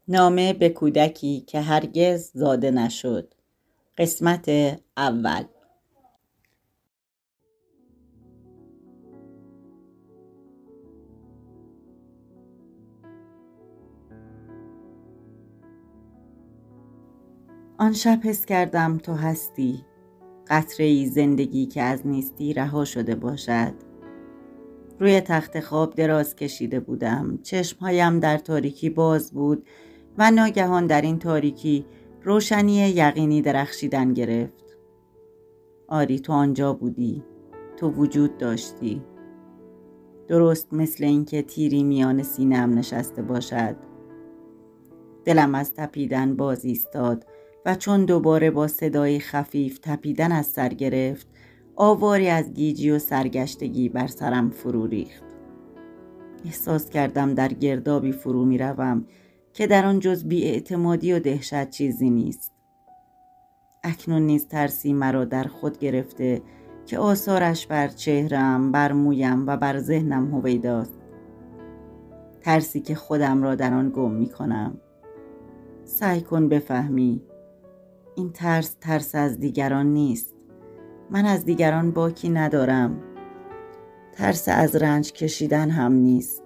نامه به کودکی که هرگز زاده نشد. قسمت اول. آن شب حس کردم تو هستی، قطره‌ای زندگی که از نیستی رها شده باشد. روی تخت خواب دراز کشیده بودم، چشمهایم در تاریکی باز بود و ناگهان در این تاریکی روشنی یقینی درخشیدن گرفت. آری، تو آنجا بودی، تو وجود داشتی، درست مثل اینکه تیری میان سینه‌ام نشسته باشد. دلم از تپیدن باز ایستاد و چون دوباره با صدای خفیف تپیدن از سر گرفت، آواری از گیجی و سرگشتگی بر سرم فرو ریخت. احساس کردم در گردابی فرو می روم که در آن جز بی‌اعتمادی و دهشت چیزی نیست. اکنون نیز ترسی مرا در خود گرفته که آثارش بر چهره‌ام، بر مویم و بر ذهنم هویداست. ترسی که خودم را در آن گم می کنم. سعی کن بفهمی، این ترس از دیگران نیست. من از دیگران باکی ندارم. ترس از رنج کشیدن هم نیست.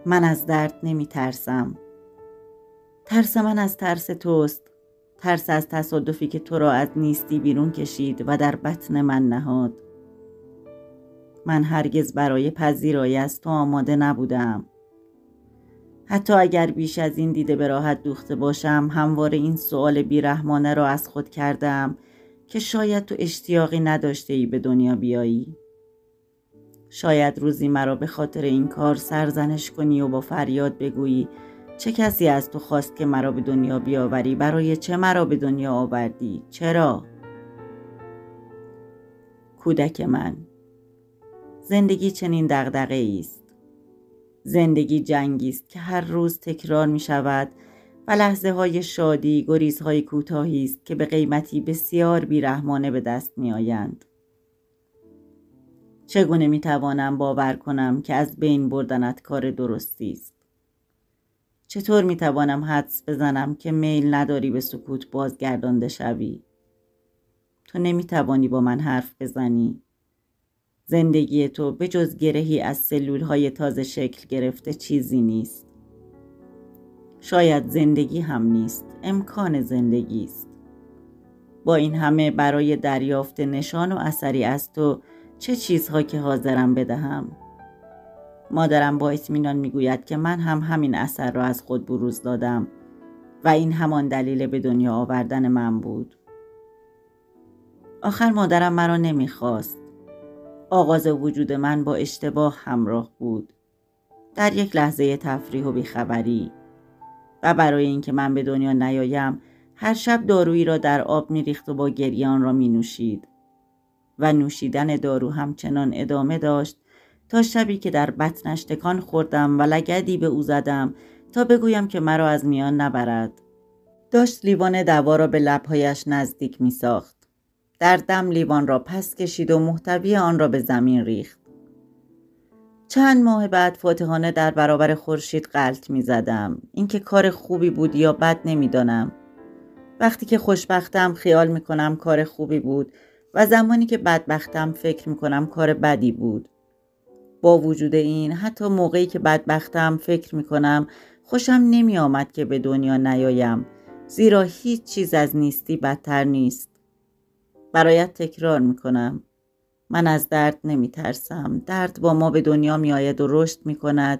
من از درد نمی ترسم. ترس من از ترس توست. ترس از تصادفی که تو را از نیستی بیرون کشید و در بطن من نهاد. من هرگز برای پذیرایی از تو آماده نبودم. حتی اگر بیش از این دیده به راحت دوخته باشم، همواره این سؤال بیرحمانه را از خود کردم که شاید تو اشتیاقی نداشته ای به دنیا بیایی. شاید روزی مرا به خاطر این کار سرزنش کنی و با فریاد بگویی چه کسی از تو خواست که مرا به دنیا بیاوری؟ برای چه مرا به دنیا آوردی؟ چرا؟ کودک من، زندگی چنین دغدغه‌ای است. زندگی جنگی است که هر روز تکرار می شود و لحظه های شادی گریزهای کوتاهی است که به قیمتی بسیار بیرحمانه به دست می آیند. چگونه می توانم باور کنم که از بین بردنت کار درستی است؟ چطور می توانم حدس بزنم که میل نداری به سکوت بازگردانده شوی؟ تو نمی توانی با من حرف بزنی. زندگی تو به جز گرهی از سلولهای تازه شکل گرفته چیزی نیست. شاید زندگی هم نیست، امکان زندگی است. با این همه برای دریافت نشان و اثری از تو چه چیزها که حاضرم بدهم؟ مادرم با اطمینان میگوید که من هم همین اثر را از خود بروز دادم و این همان دلیل به دنیا آوردن من بود. آخر مادرم مرا نمیخواست. آغاز وجود من با اشتباه همراه بود، در یک لحظه تفریح و بیخبری، و برای اینکه من به دنیا نیایم هر شب دارویی را در آب میریخت و با گریه آن را مینوشید و نوشیدن دارو همچنان ادامه داشت تا شبی که در بطنش تکان خوردم و لگدی به او زدم تا بگویم که مرا از میان نبرد. داشت لیوان دوا را به لبهایش نزدیک می ساخت. در دم لیوان را پس کشید و محتوی آن را به زمین ریخت. چند ماه بعد فاتحانه در برابر خورشید غلط می زدم. اینکه کار خوبی بود یا بد نمیدانم. وقتی که خوشبختم خیال می کنم کار خوبی بود و زمانی که بدبختم فکر می کنم کار بدی بود. با وجود این، حتی موقعی که بدبختم فکر می کنم خوشم نمی آمد که به دنیا نیایم، زیرا هیچ چیز از نیستی بدتر نیست. برایت تکرار می کنم. من از درد نمی ترسم. درد با ما به دنیا می آید و رشد می کند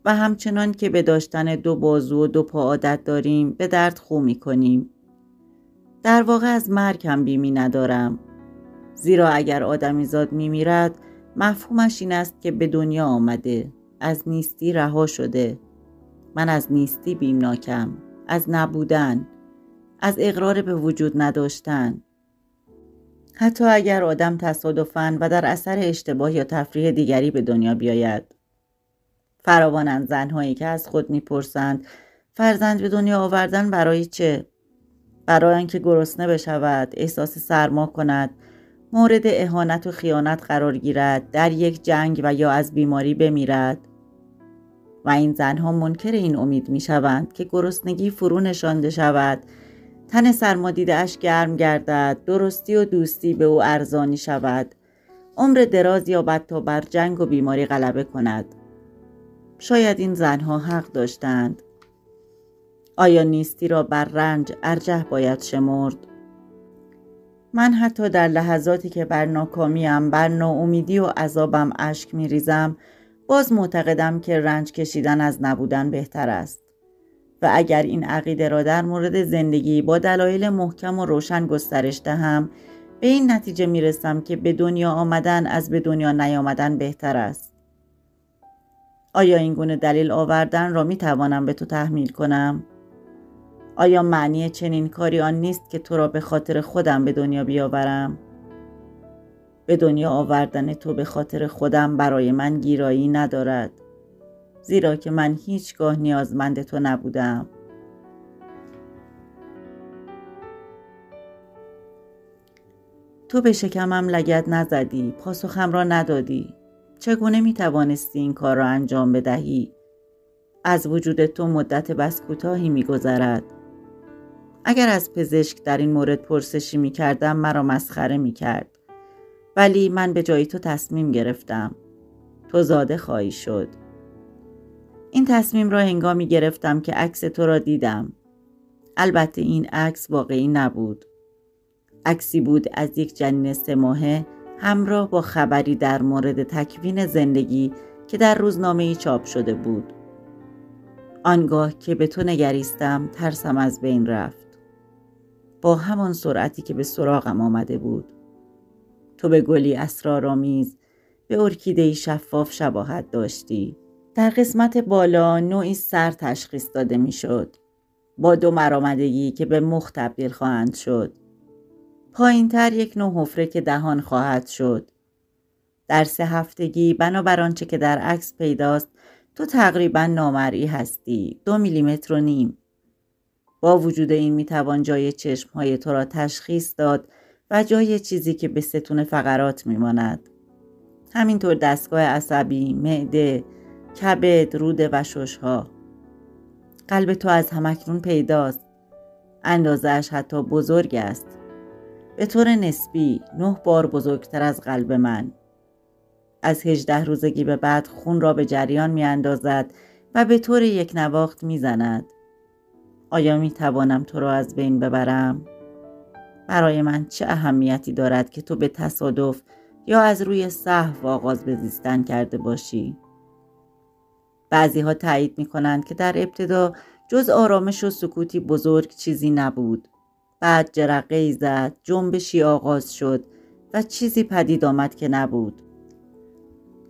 و همچنان که به داشتن 2 بازو و 2 پا عادت داریم به درد خو می کنیم. در واقع از مرگ هم بیمی ندارم، زیرا اگر آدمیزاد می میرد مفهومش این است که به دنیا آمده، از نیستی رها شده. من از نیستی بیمناکم، از نبودن، از اقرار به وجود نداشتن. حتی اگر آدم تصادفاً و در اثر اشتباه یا تفریح دیگری به دنیا بیاید. فراوانند زنهایی که از خود میپرسند فرزند به دنیا آوردن برای چه؟ برای آنکه گرسنه بشود، احساس سرما کند، مورد اهانت و خیانت قرار گیرد، در یک جنگ و یا از بیماری بمیرد. و این زنها منکر این امید می شوند که گرسنگی فرو نشانده شود، تن سرمادیده اش گرم گردد، درستی و دوستی به او ارزانی شود، عمر دراز یابد تا بر جنگ و بیماری غلبه کند. شاید این زنها حق داشتند. آیا نیستی را بر رنج ارجح باید شمرد؟ من حتی در لحظاتی که بر ناکامیم، بر ناامیدی و عذابم اشک می‌ریزم، باز معتقدم که رنج کشیدن از نبودن بهتر است. و اگر این عقیده را در مورد زندگی با دلایل محکم و روشن گسترش دهم، به این نتیجه می‌رسم که به دنیا آمدن از به دنیا نیامدن بهتر است. آیا این گونه دلیل آوردن را می‌توانم به تو تحمیل کنم؟ آیا معنی چنین کاری آن نیست که تو را به خاطر خودم به دنیا بیاورم؟ به دنیا آوردن تو به خاطر خودم برای من گیرایی ندارد، زیرا که من هیچگاه نیازمند تو نبودم. تو به شکمم لگد نزدی، پاسخم را ندادی. چگونه می توانستی این کار را انجام بدهی؟ از وجود تو مدت بس کوتاهی می گذرد. اگر از پزشک در این مورد پرسشی می کردم مرا مسخره می کرد. ولی من به جای تو تصمیم گرفتم. تو زاده خواهی شد. این تصمیم را هنگامی گرفتم که عکس تو را دیدم. البته این عکس واقعی نبود. عکسی بود از یک جنین 3 ماهه همراه با خبری در مورد تکوین زندگی که در روزنامه‌ای چاپ شده بود. آنگاه که به تو نگریستم ترسم از بین رفت. با همان سرعتی که به سراغم آمده بود. تو به گلی اسرارآمیز، به ارکیده‌ای شفاف شباهت داشتی. در قسمت بالا نوعی سر تشخیص داده میشد، با 2 مرامدگی که به مخ تبدیل خواهند شد. پایین‌تر یک نوع حفره که دهان خواهد شد. در 3 هفتگی بنابر آنچه که در عکس پیداست، تو تقریباً نامرئی هستی، 2 میلیمتر و نیم. با وجود این میتوان جای چشمهای تو را تشخیص داد و جای چیزی که به ستون فقرات میماند. همینطور دستگاه عصبی، معده، کبد، روده و ششها. قلب تو از همکنون پیداست. اندازه‌اش حتی بزرگ است. به طور نسبی 9 بار بزرگتر از قلب من. از 18 روزگی به بعد خون را به جریان می اندازد و به طور یک نواخت می زند. آیا می توانم تو را از بین ببرم؟ برای من چه اهمیتی دارد که تو به تصادف یا از روی سهو آغاز به زیستن کرده باشی؟ بعضی ها تایید می کنند که در ابتدا جز آرامش و سکوتی بزرگ چیزی نبود. بعد جرقه‌ای زد، جنبشی آغاز شد و چیزی پدید آمد که نبود.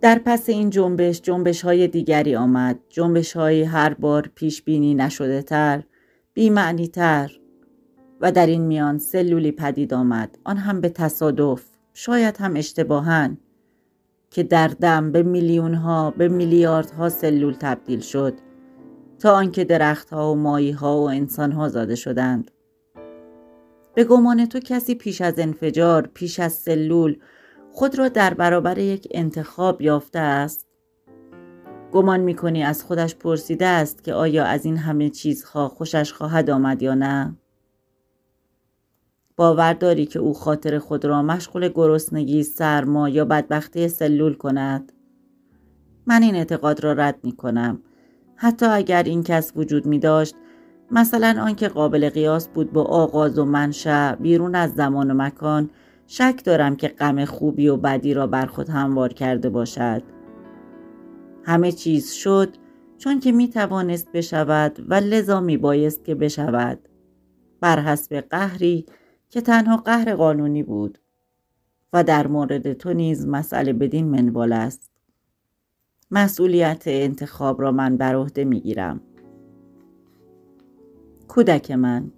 در پس این جنبش های دیگری آمد، جنبش های هر بار پیش بینی نشده تر، بی معنی تر، و در این میان سلولی پدید آمد، آن هم به تصادف، شاید هم اشتباهاً، که در دم به میلیون‌ها، به میلیاردها سلول تبدیل شد، تا آنکه درخت‌ها و ماهی‌ها و انسان‌ها زاده شدند. به گمان تو کسی پیش از انفجار، پیش از سلول، خود را در برابر یک انتخاب یافته است؟ گمان می‌کنی از خودش پرسیده است که آیا از این همه چیزها خوشش خواهد آمد یا نه؟ باور داری که او خاطر خود را مشغول گرسنگی، سرما یا بدبختی سلول کند؟ من این اعتقاد را رد می‌کنم. حتی اگر این کس وجود می‌داشت، مثلا آنکه قابل قیاس بود با آغاز و منشأ بیرون از زمان و مکان، شک دارم که غم خوبی و بدی را بر خود هموار کرده باشد. همه چیز شد چون که می توانست بشود و لذا می بایست که بشود، بر حسب قهری که تنها قهر قانونی بود. و در مورد تو نیز مسئله بدین منوال است. مسئولیت انتخاب را من بر عهده می گیرم. کودک من،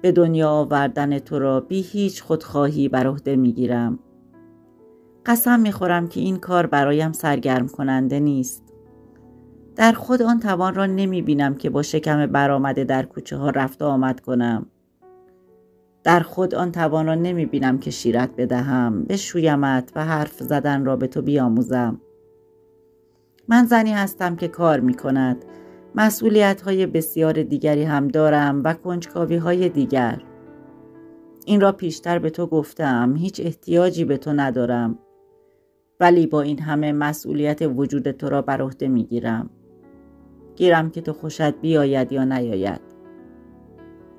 به دنیا آوردن تو را بی هیچ خودخواهی بر عهده می گیرم. قسم می خورم که این کار برایم سرگرم کننده نیست. در خود آن توان را نمی بینم که با شکم برآمده در کوچه ها رفت و آمد کنم. در خود آن توان را نمی بینم که شیرت بدهم، بشویمت و حرف زدن را به تو بیاموزم. من زنی هستم که کار می کند. مسئولیت‌های بسیار دیگری هم دارم و کنجکاوی‌های دیگر. این را پیشتر به تو گفتم، هیچ احتیاجی به تو ندارم. ولی با این همه مسئولیت وجود تو را بر عهده میگیرم. گیرم که تو خوشت بیاید یا نیاید.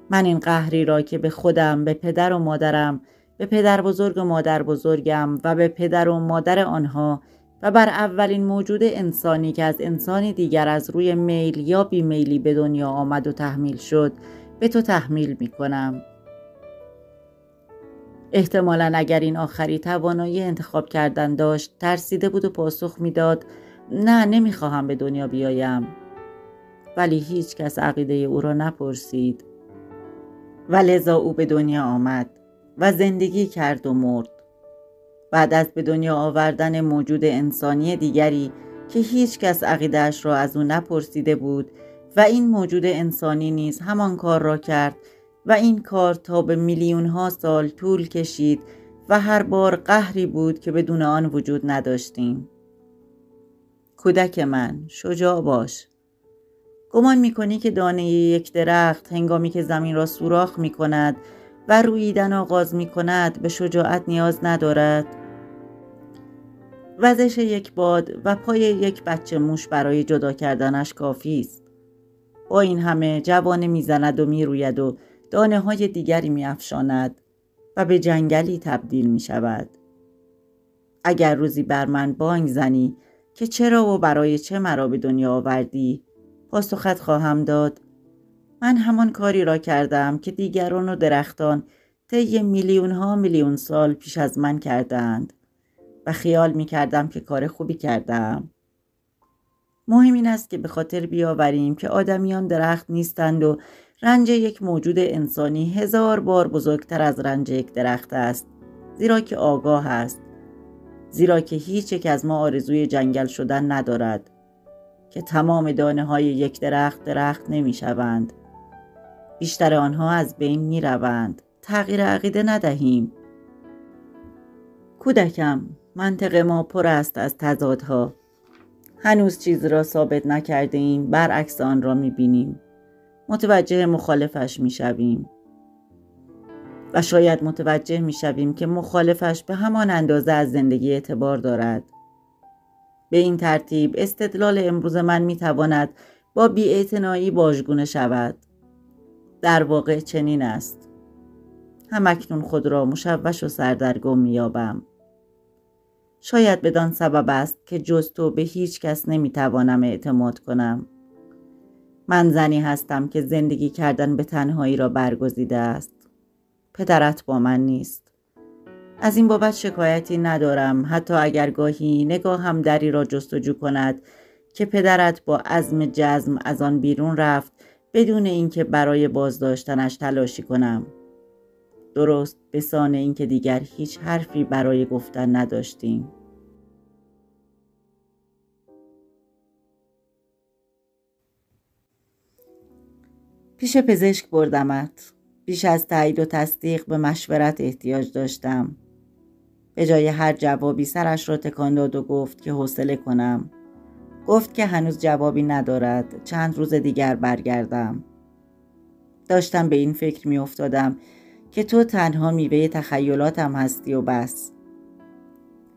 من این قهری را که به خودم، به پدر و مادرم، به پدر بزرگ و مادر بزرگم و به پدر و مادر آنها و بر اولین موجود انسانی که از انسانی دیگر از روی میل یا بیمیلی به دنیا آمد و تحمیل شد، به تو تحمیل می کنم. احتمالاً اگر این آخری توانایی انتخاب کردن داشت، ترسیده بود و پاسخ میداد: نه، نمیخواهم به دنیا بیایم. ولی هیچ کس عقیده او را نپرسید و لذا او به دنیا آمد و زندگی کرد و مرد. بعد از به دنیا آوردن موجود انسانی دیگری که هیچ کس عقیده‌اش را از او نپرسیده بود و این موجود انسانی نیز همان کار را کرد و این کار تا به میلیون‌ها سال طول کشید و هر بار قهری بود که بدون آن وجود نداشتیم. کودک من، شجاع باش. گمان می‌کنی که دانه یک درخت هنگامی که زمین را سوراخ می‌کند و روییدن آغاز می‌کند به شجاعت نیاز ندارد؟ وزش یک باد و پای یک بچه موش برای جدا کردنش کافی است. با این همه جوانه میزند و میروید و دانه های دیگری میافشاند و به جنگلی تبدیل می شود. اگر روزی بر من بانگ زنی که چرا و برای چه مرا به دنیا آوردی، پاسخت خواهم داد: من همان کاری را کردم که دیگران و درختان طی میلیون سال پیش از من کردند و خیال می کردم که کار خوبی کردم. مهم این است که به خاطر بیاوریم که آدمیان درخت نیستند و رنج یک موجود انسانی 1000 بار بزرگتر از رنج یک درخت است، زیرا که آگاه است، زیرا که هیچ یک از ما آرزوی جنگل شدن ندارد، که تمام دانه های یک درخت نمی شوند. بیشتر آنها از بین می روند. تغییر عقیده ندهیم. کودکم، منطق ما پر است از تضادها. هنوز چیز را ثابت نکرده ایم، برعکس آن را می بینیم. متوجه مخالفش می شویم. و شاید متوجه می شویم که مخالفش به همان اندازه از زندگی اعتبار دارد. به این ترتیب استدلال امروز من می تواند با بی‌اعتنایی واژگونه شود. در واقع چنین است. همکنون خود را مشوش و سردرگم می یابم. شاید بدان سبب است که جز تو به هیچ کس نمی توانم اعتماد کنم. من زنی هستم که زندگی کردن به تنهایی را برگزیده است. پدرت با من نیست. از این بابت شکایتی ندارم، حتی اگر گاهی نگاهم دری را جستجو کند که پدرت با عزم جزم از آن بیرون رفت بدون اینکه برای بازداشتنش تلاشی کنم. درست به سان اینکه دیگر هیچ حرفی برای گفتن نداشتیم. پیش پزشک بردمت. بیش از تایید و تصدیق به مشورت احتیاج داشتم. به جای هر جوابی سرش را تکان داد و گفت که حوصله کنم. گفت که هنوز جوابی ندارد، چند روز دیگر برگردم. داشتم به این فکر می افتادم که تو تنها میوه تخیلاتم هستی و بس.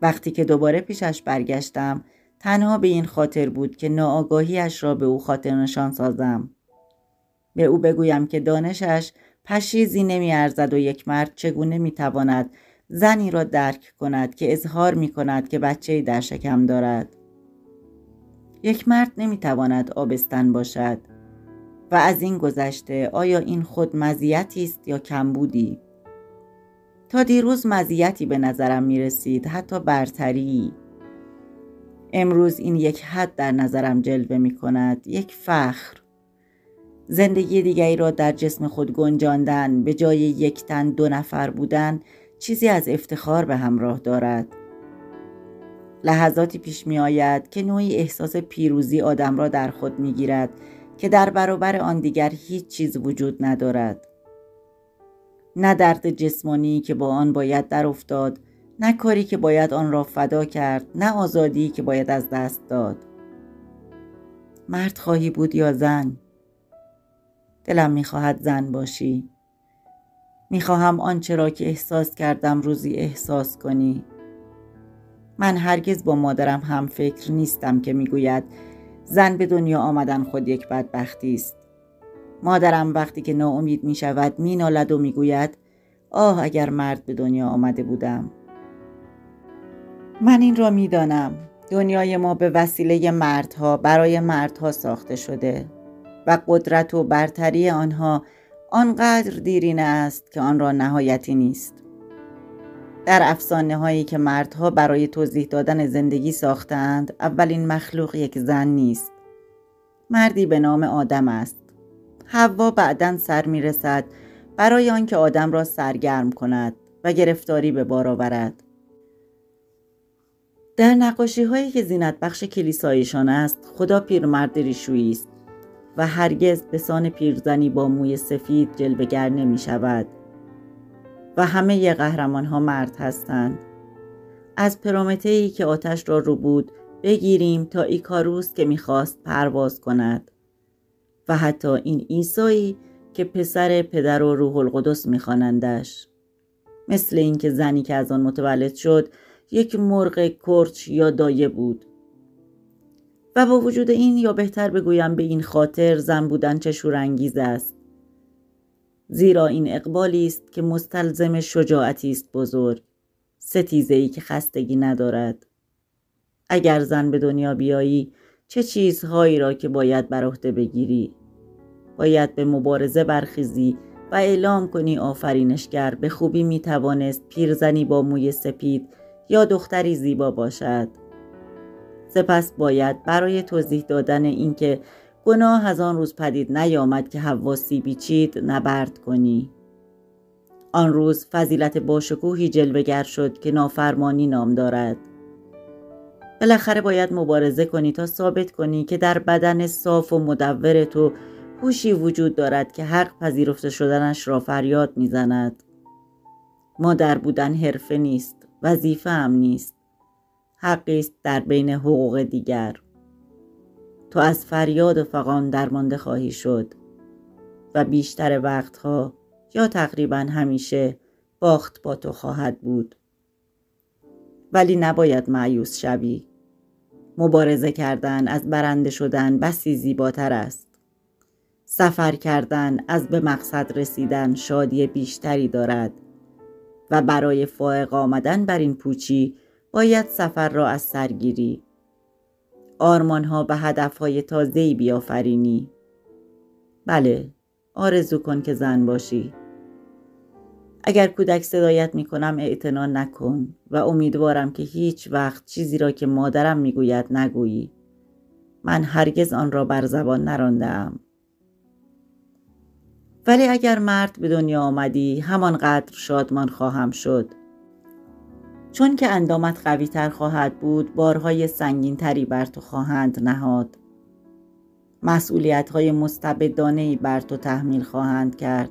وقتی که دوباره پیشش برگشتم، تنها به این خاطر بود که ناآگاهیش را به او خاطر نشان سازم. به او بگویم که دانشش پشیزی نمی ارزد و یک مرد چگونه می تواند زنی را درک کند که اظهار می کند که بچه‌ای در شکم دارد. یک مرد نمی تواند آبستن باشد. و از این گذشته آیا این خود مزیتی است یا کمبودی؟ تا دیروز مزیتی به نظرم می رسید، حتی برتری. امروز این یک حد در نظرم جلوه می کند، یک فخر. زندگی دیگری را در جسم خود گنجاندن، به جای یک تن 2 نفر بودن، چیزی از افتخار به همراه دارد. لحظاتی پیش می آید که نوعی احساس پیروزی آدم را در خود می گیرد که در برابر آن دیگر هیچ چیز وجود ندارد. نه درد جسمانی که با آن باید در افتاد، نه کاری که باید آن را فدا کرد، نه آزادی که باید از دست داد. مرد خواهی بود یا زن؟ دلم میخواهد زن باشی. میخواهم آنچه را که احساس کردم روزی احساس کنی. من هرگز با مادرم هم فکر نیستم که میگوید زن به دنیا آمدن خود یک بدبختی است. مادرم وقتی که ناامید میشود مینالد و میگوید آه اگر مرد به دنیا آمده بودم. من این را میدانم، دنیای ما به وسیله مردها برای مردها ساخته شده و قدرت و برتری آنها آنقدر دیرینه است که آن را نهایتی نیست. در افسانه هایی که مردها برای توضیح دادن زندگی ساختند، اولین مخلوق یک زن نیست. مردی به نام آدم است. حوا بعداً سر میرسد برای آنکه آدم را سرگرم کند و گرفتاری به بار آورد. در نقاشی هایی که زینت بخش کلیسایشان است، خدا پیرمرد ریشویی است و هرگز به سان پیرزنی با موی سفید جلوه‌گر نمی شود و همه قهرمان ها مرد هستند. از پرومتئی که آتش را رو بود بگیریم تا ایکاروس که میخواست پرواز کند و حتی این عیسایی که پسر پدر و روح القدس میخوانندش، مثل این که زنی که از آن متولد شد یک مرغ کرچ یا دایه بود. و با وجود این، یا بهتر بگویم به این خاطر، زن بودن چه شورانگیز است، زیرا این اقبالی است که مستلزم شجاعتی است بزرگ، ستیزه‌ای که خستگی ندارد. اگر زن به دنیا بیایی، چه چیزهایی را که باید بر عهده بگیری. باید به مبارزه برخیزی و اعلام کنی آفرینشگر به خوبی میتوانست پیرزنی با موی سپید یا دختری زیبا باشد. سپس باید برای توضیح دادن اینکه گناه از آن روز پدید نیامد که حوا سیبی چید نبرد کنی. آن روز فضیلت باشکوهی جلوه‌گر شد که نافرمانی نام دارد. بالاخره باید مبارزه کنی تا ثابت کنی که در بدن صاف و مدور تو هوشی وجود دارد که حق پذیرفته شدنش را فریاد میزند. مادر بودن حرفه نیست، وظیفه هم نیست. حقی است در بین حقوق دیگر. تو از فریاد و فغان درمانده خواهی شد و بیشتر وقتها یا تقریبا همیشه باخت با تو خواهد بود. ولی نباید مایوس شوی. مبارزه کردن از برنده شدن بسی زیباتر است. سفر کردن از به مقصد رسیدن شادی بیشتری دارد و برای فائق آمدن بر این پوچی باید سفر را از سر گیری. آرمانها به هدفهای تازه‌ای بیافرینی. بله، آرزو کن که زن باشی. اگر کودک صدایت میکنم اعتنا نکن و امیدوارم که هیچ وقت چیزی را که مادرم میگوید نگویی. من هرگز آن را بر زبان نرانده‌ام. ولی اگر مرد به دنیا آمدی، همانقدر شادمان خواهم شد. چون که اندامت قوی تر خواهد بود، بارهای سنگین تری بر تو خواهند نهاد. مسئولیت های مستبدانه‌ای بر تو تحمیل خواهند کرد.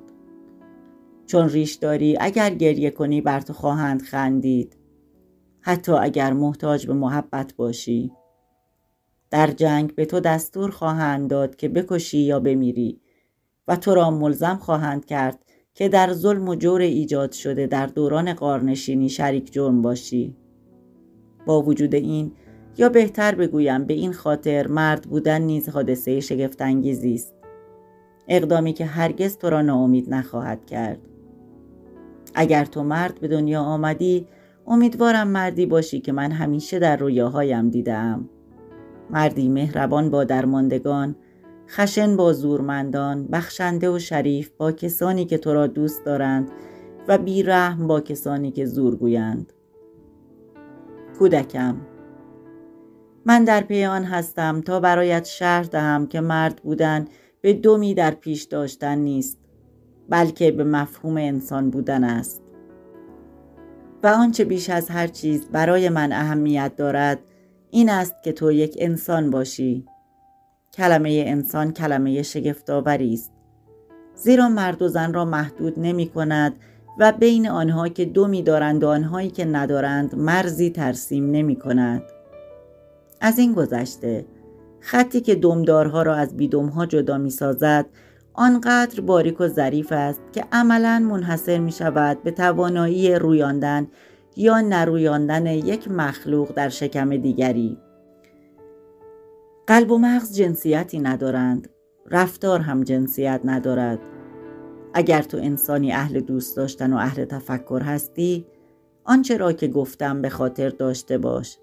چون ریش داری، اگر گریه کنی بر تو خواهند خندید. حتی اگر محتاج به محبت باشی. در جنگ به تو دستور خواهند داد که بکشی یا بمیری و تو را ملزم خواهند کرد که در ظلم و جور ایجاد شده در دوران غارنشینی شریک جرم باشی. با وجود این، یا بهتر بگویم به این خاطر، مرد بودن نیز حادثه شگفت‌انگیزی است. اقدامی که هرگز تو را ناامید نخواهد کرد. اگر تو مرد به دنیا آمدی، امیدوارم مردی باشی که من همیشه در رویاهایم دیدم. مردی مهربان با درماندگان، خشن با زورمندان، بخشنده و شریف با کسانی که تو را دوست دارند و بی‌رحم با کسانی که زور گویند. کودکم، من در پی آن هستم تا برایت شرح دهم که مرد بودن به دومی در پیش داشتن نیست، بلکه به مفهوم انسان بودن است. و آنچه بیش از هر چیز برای من اهمیت دارد این است که تو یک انسان باشی. کلمه انسان کلمه شگفت‌آوری است، زیرا مرد و زن را محدود نمی کند و بین آنها که دومی دارند و آنهایی که ندارند مرزی ترسیم نمی کند. از این گذشته، خطی که دمدارها را از بیدمها جدا می سازد آنقدر باریک و ظریف است که عملاً منحصر می شود به توانایی رویاندن یا نرویاندن یک مخلوق در شکم دیگری. قلب و مغز جنسیتی ندارند، رفتار هم جنسیت ندارد. اگر تو انسانی اهل دوست داشتن و اهل تفکر هستی، آنچه را که گفتم به خاطر داشته باش.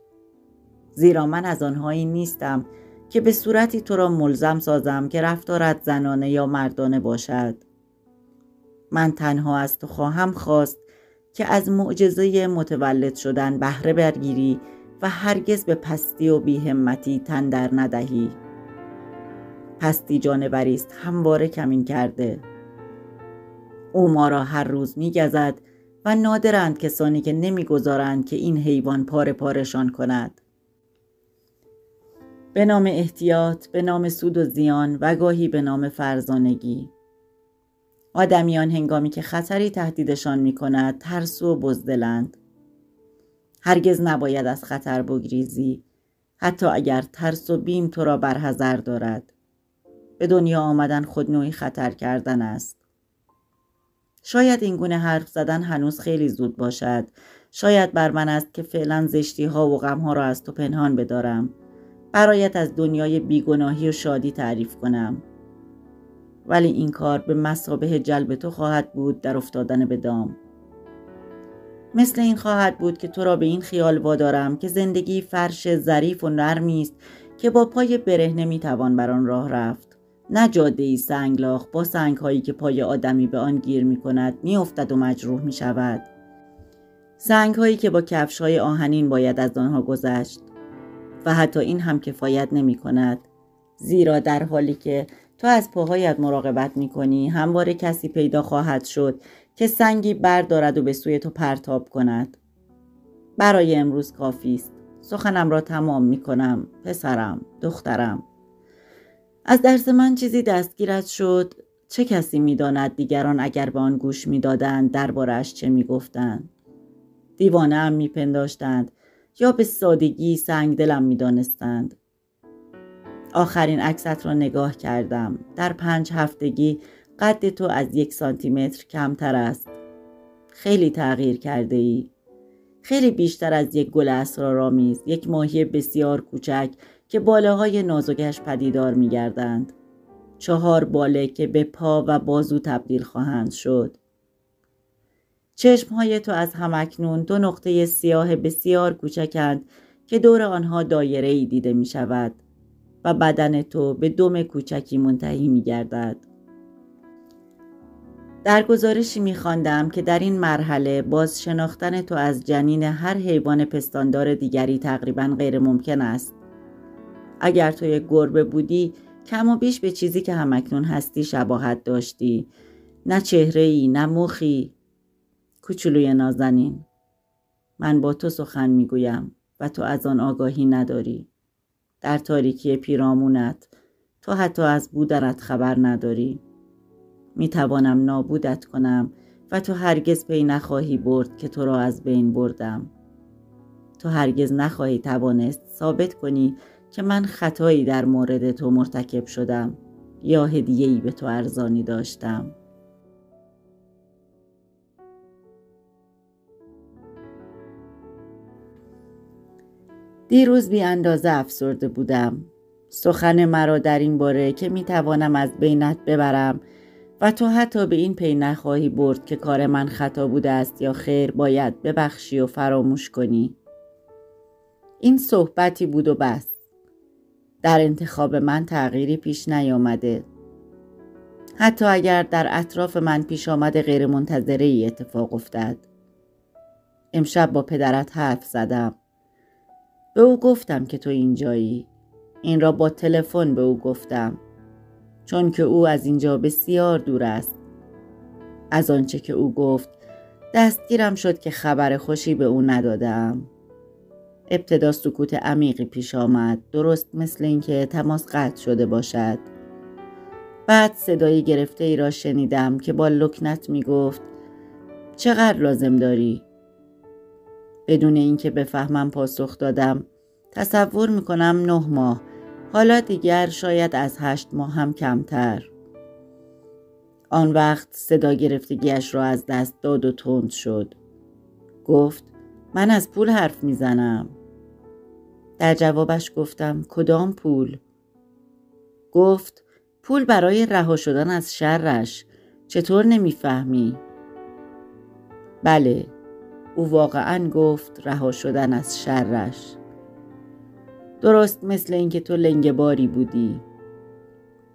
زیرا من از آنهایی نیستم که به صورتی تو را ملزم سازم که رفتارت زنانه یا مردانه باشد. من تنها از تو خواهم خواست که از معجزه متولد شدن بهره برگیری و هرگز به پستی و بی‌همتی تن در ندهی. پستی جانوری است همواره کمین کرده. او ما را هر روز می‌گزد و نادرند کسانی که نمی‌گذارند که این حیوان پاره پاره‌شان کند. به نام احتیاط، به نام سود و زیان و گاهی به نام فرزانگی. آدمیان هنگامی که خطری تهدیدشان می‌کند ترسو و بزدلند. هرگز نباید از خطر بگریزی، حتی اگر ترس و بیم تو را بر حذر دارد. به دنیا آمدن خود نوعی خطر کردن است. شاید این گونه حرف زدن هنوز خیلی زود باشد. شاید بر من است که فعلا زشتی ها و غم ها را از تو پنهان بدارم. برایت از دنیای بیگناهی و شادی تعریف کنم. ولی این کار به مثابه جلب تو خواهد بود در افتادن به دام. مثل این خواهد بود که تو را به این خیال وادارم که زندگی فرش ظریف و نرمی است که با پای برهنه میتوان بر آن راه رفت. نه جاده‌ای سنگلاخ با سنگ‌هایی که پای آدمی به آن گیر می‌کند می‌افتد و مجروح می‌شود. سنگ‌هایی که با کفش‌های آهنین باید از آنها گذشت. و حتی این هم کفایت نمی‌کند. زیرا در حالی که تو از پاهایت مراقبت می‌کنی، همواره کسی پیدا خواهد شد که سنگی بردارد و به سوی تو پرتاب کند. برای امروز کافی است. سخنم را تمام می‌کنم. پسرم، دخترم. از درس من چیزی دستگیرت شد؟ چه کسی می‌داند دیگران اگر به آن گوش می‌دادند درباره‌اش چه می‌گفتند؟ دیوانه ام می‌پنداشتند یا به سادگی سنگ دلم می‌دانستند. آخرین عکست را نگاه کردم. در 5 هفتگی قد تو از 1 سانتیمتر کمتر است. خیلی تغییر کرده ای. خیلی بیشتر از یک گل اسرارآمیز، یک ماهی بسیار کوچک که باله‌های نازکش پدیدار می‌گردند. 4 باله که به پا و بازو تبدیل خواهند شد. چشم‌های تو از همکنون 2 نقطه سیاه بسیار کوچکند که دور آنها دایره‌ای دیده می‌شود و بدن تو به دم کوچکی منتهی می‌گردد. در گزارشی می‌خواندم که در این مرحله باز شناختن تو از جنین هر حیوان پستاندار دیگری تقریباً غیر ممکن است. اگر تو یک گربه بودی، کم و بیش به چیزی که همکنون هستی شباهت داشتی. نه چهره‌ای، نه مخی. کوچولوی نازنین، من با تو سخن میگویم و تو از آن آگاهی نداری. در تاریکی پیرامونت تو حتی از بودنت خبر نداری. میتوانم نابودت کنم و تو هرگز پی نخواهی برد که تو را از بین بردم. تو هرگز نخواهی توانست ثابت کنی که من خطایی در مورد تو مرتکب شدم یا هدیه‌ای به تو ارزانی داشتم. دیروز بی اندازه افسرده بودم. سخن مرا در این باره که میتوانم از بینت ببرم و تو حتی به این پی نخواهی برد که کار من خطا بوده است یا خیر باید ببخشی و فراموش کنی. این صحبتی بود و بس. در انتخاب من تغییری پیش نیامده. حتی اگر در اطراف من پیش آمد غیر منتظره ای اتفاق افتاد. امشب با پدرت حرف زدم. به او گفتم که تو اینجایی. این را با تلفن به او گفتم. چون که او از اینجا بسیار دور است. از آنچه که او گفت دستگیرم شد که خبر خوشی به او ندادم. ابتدا سکوت عمیقی پیش آمد، درست مثل اینکه تماس قطع شده باشد. بعد صدای گرفته ای را شنیدم که با لکنت می گفت چقدر لازم داری؟ بدون اینکه بفهمم پاسخ دادم. تصور می کنم 9 ماه. حالا دیگر شاید از 8 ماه هم کمتر. آن وقت صدا گرفتگیش را از دست داد و تند شد. گفت من از پول حرف میزنم. در جوابش گفتم کدام پول؟ گفت پول برای رها شدن از شرش. چطور نمیفهمی؟ بله، او واقعا گفت رها شدن از شرش. درست مثل اینکه تو لنگه باری بودی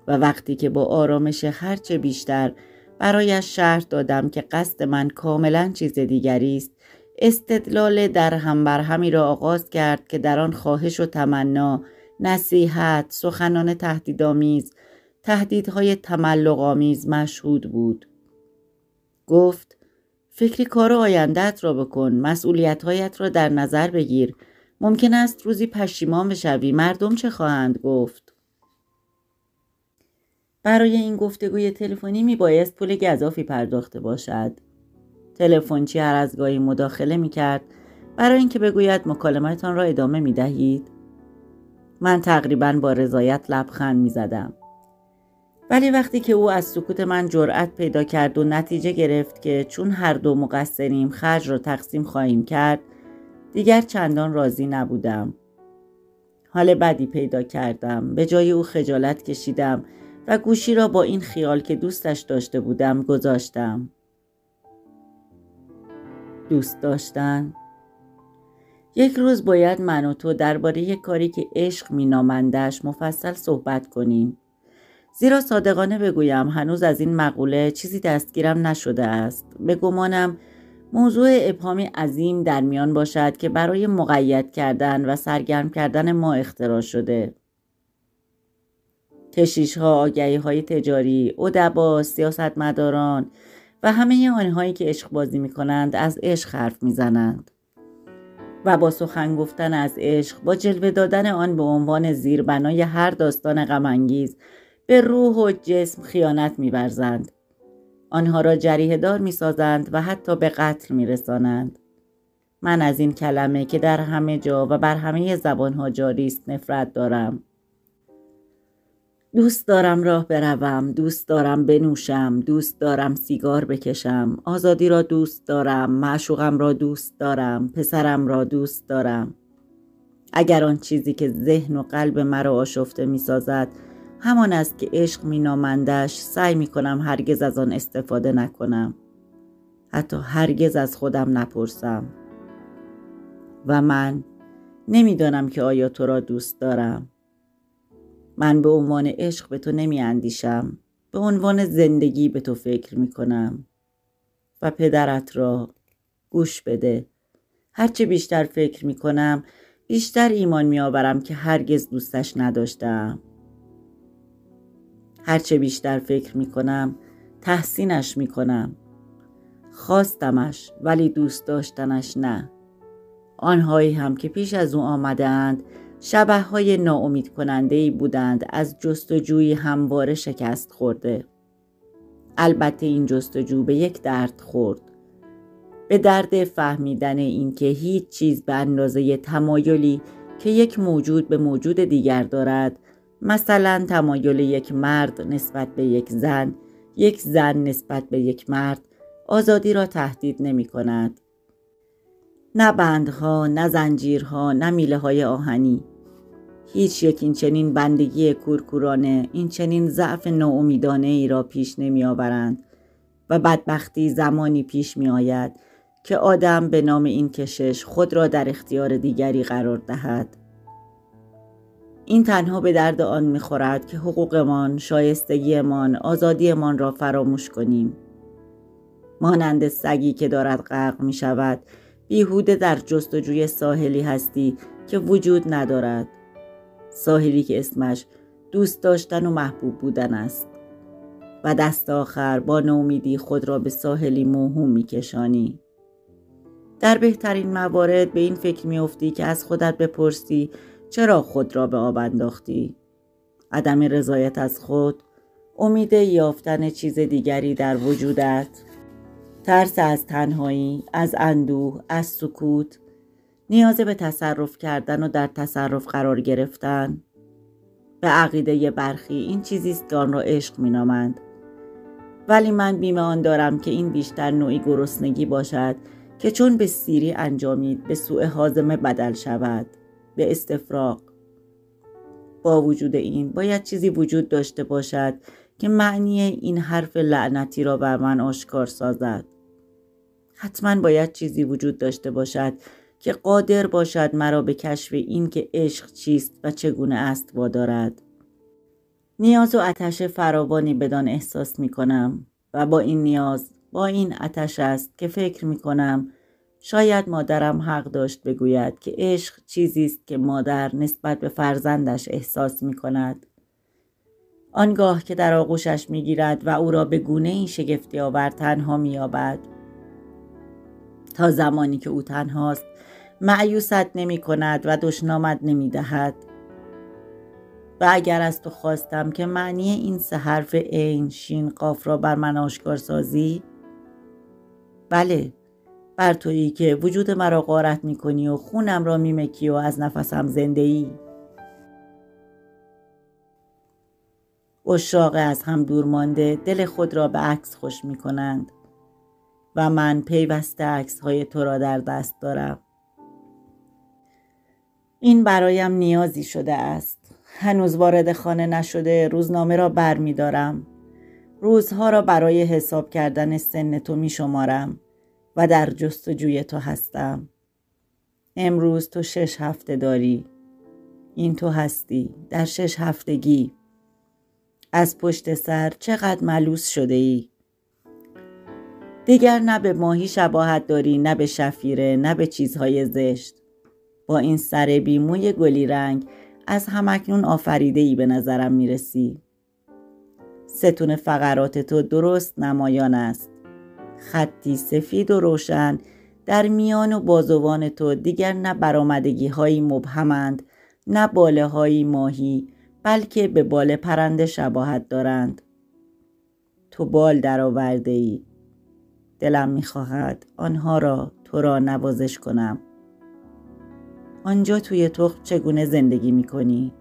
و وقتی که با آرامش هرچه بیشتر برایش شرح دادم که قصد من کاملا چیز دیگری است، استدلال در هم بر همی را آغاز کرد که در آن خواهش و تمنا، نصیحت، سخنان تهدیدآمیز، تهدیدهای تملق‌آمیز مشهود بود. گفت فکری کار آینده‌ات را بکن، مسئولیت‌هایت را در نظر بگیر. ممکن است روزی پشیمان بشوی. مردم چه خواهند گفت؟ برای این گفتگوی تلفنی میبایست پول گزافی پرداخته باشد. تلفنچی هر از گاهی مداخله میکرد برای اینکه بگوید مکالمتان را ادامه میدهید. من تقریباً با رضایت لبخند میزدم. ولی وقتی که او از سکوت من جرأت پیدا کرد و نتیجه گرفت که چون هر دو مقصریم خرج را تقسیم خواهیم کرد، دیگر چندان راضی نبودم. حال بدی پیدا کردم. به جای او خجالت کشیدم و گوشی را با این خیال که دوستش داشته بودم گذاشتم. دوست داشتن؟ یک روز باید من و تو درباره یک کاری که عشق مینامندش مفصل صحبت کنیم. زیرا صادقانه بگویم هنوز از این مقوله چیزی دستگیرم نشده است. به گمانم موضوع ابهامی عظیم در میان باشد که برای مقید کردن و سرگرم کردن ما اختراع شده. کشیش‌ها، آگهی‌های تجاری، ادبا، سیاستمداران و همه آنهایی که عشق بازی می‌کنند از عشق حرف می‌زنند و با سخن گفتن از عشق، با جلوه دادن آن به عنوان زیربنای هر داستان غم‌انگیز به روح و جسم خیانت می‌ورزند. آنها را جریحه‌دار می‌سازند و حتی به قتل می‌رسانند. من از این کلمه که در همه جا و بر همه زبان‌ها جاری است نفرت دارم. دوست دارم راه بروم، دوست دارم بنوشم، دوست دارم سیگار بکشم، آزادی را دوست دارم، معشوقم را دوست دارم، پسرم را دوست دارم. اگر آن چیزی که ذهن و قلب مرا آشفته می‌سازد همان است که عشق مینامندش، سعی می‌کنم هرگز از آن استفاده نکنم. حتی هرگز از خودم نپرسم. و من نمی‌دانم که آیا تو را دوست دارم. من به عنوان عشق به تو نمی اندیشم. به عنوان زندگی به تو فکر می کنم. و پدرت را گوش بده. هرچه بیشتر فکر می کنم بیشتر ایمان می آورم که هرگز دوستش نداشتم. هرچه بیشتر فکر می کنم تحسینش می کنم. خواستمش ولی دوست داشتنش نه. آنهایی هم که پیش از او آمدند شبحهای ناامید کننده‌ای بودند از جستجوی همواره شکست خورده. البته این جستجو به یک درد خورد. به درد فهمیدن این که هیچ چیز به اندازه تمایلی که یک موجود به موجود دیگر دارد، مثلا تمایل یک مرد نسبت به یک زن نسبت به یک مرد، آزادی را تهدید نمی کند. نه بندها، نه زنجیرها، نه میله های آهنی. هیچ یک این چنین بندگی کورکورانه، این چنین ضعف ناامیدانه ای را پیش نمی آورند و بدبختی زمانی پیش می آید که آدم به نام این کشش خود را در اختیار دیگری قرار دهد. این تنها به درد آن می خورد که حقوقمان، شایستگیمان، آزادیمان را فراموش کنیم. مانند سگی که دارد غرق می شود، بیهوده در جستجوی ساحلی هستی که وجود ندارد. ساحلی که اسمش دوست داشتن و محبوب بودن است و دست آخر با نومیدی خود را به ساحلی موهوم می‌کشانی. در بهترین موارد به این فکر می‌افتی که از خودت بپرسی چرا خود را به آب انداختی؟ عدم رضایت از خود، امید یافتن چیز دیگری در وجودت، ترس از تنهایی، از اندوه، از سکوت، نیاز به تصرف کردن و در تصرف قرار گرفتن. به عقیده برخی این چیزی است که آن را عشق می‌نامند، ولی من بیم آن دارم که این بیشتر نوعی گرسنگی باشد که چون به سیری انجامید به سوء هاضمه بدل شود، به استفراغ. با وجود این باید چیزی وجود داشته باشد که معنی این حرف لعنتی را بر من آشکار سازد. حتما باید چیزی وجود داشته باشد که قادر باشد مرا به کشف این که عشق چیست و چگونه است وادارد. نیاز و آتش فراوانی بدان احساس می کنم و با این نیاز، با این آتش است که فکر می کنم شاید مادرم حق داشت بگوید که عشق چیزی است که مادر نسبت به فرزندش احساس می کند. آنگاه که در آغوشش می گیرد و او را به گونه این شگفتی آور تنها می یابد. تا زمانی که او تنهاست مأیوست نمی کند و دشنامت نمی دهد. و اگر از تو خواستم که معنی این سه حرف عین شین قاف را بر من آشکار سازی، بله، بر تویی که وجود مرا غارت می کنی و خونم را می مکی و از نفسم زنده ای. عشاق از هم دور مانده دل خود را به عکس خوش می کنند و من پیوسته عکس های تو را در دست دارم. این برایم نیازی شده است. هنوز وارد خانه نشده روزنامه را بر می دارم. روزها را برای حساب کردن سن تو می شمارم و در جستجوی تو هستم. امروز تو 6 هفته داری. این تو هستی در 6 هفتگی. از پشت سر چقدر ملوس شده ای. دیگر نه به ماهی شباهت داری، نه به شفیره، نه به چیزهای زشت. با این سر بی موی گلی رنگ از همکنون آفریده ای به نظرم میرسی. ستون فقرات تو درست نمایان است. خطی سفید و روشن در میان و بازوان تو دیگر نه برآمدگی هایی مبهمند، نه باله هایی ماهی، بلکه به بال پرنده شباهت دارند. تو بال درآورده ای. دلم میخواهد آنها را تو را نوازش کنم. آنجا توی تخم چگونه زندگی میکنی؟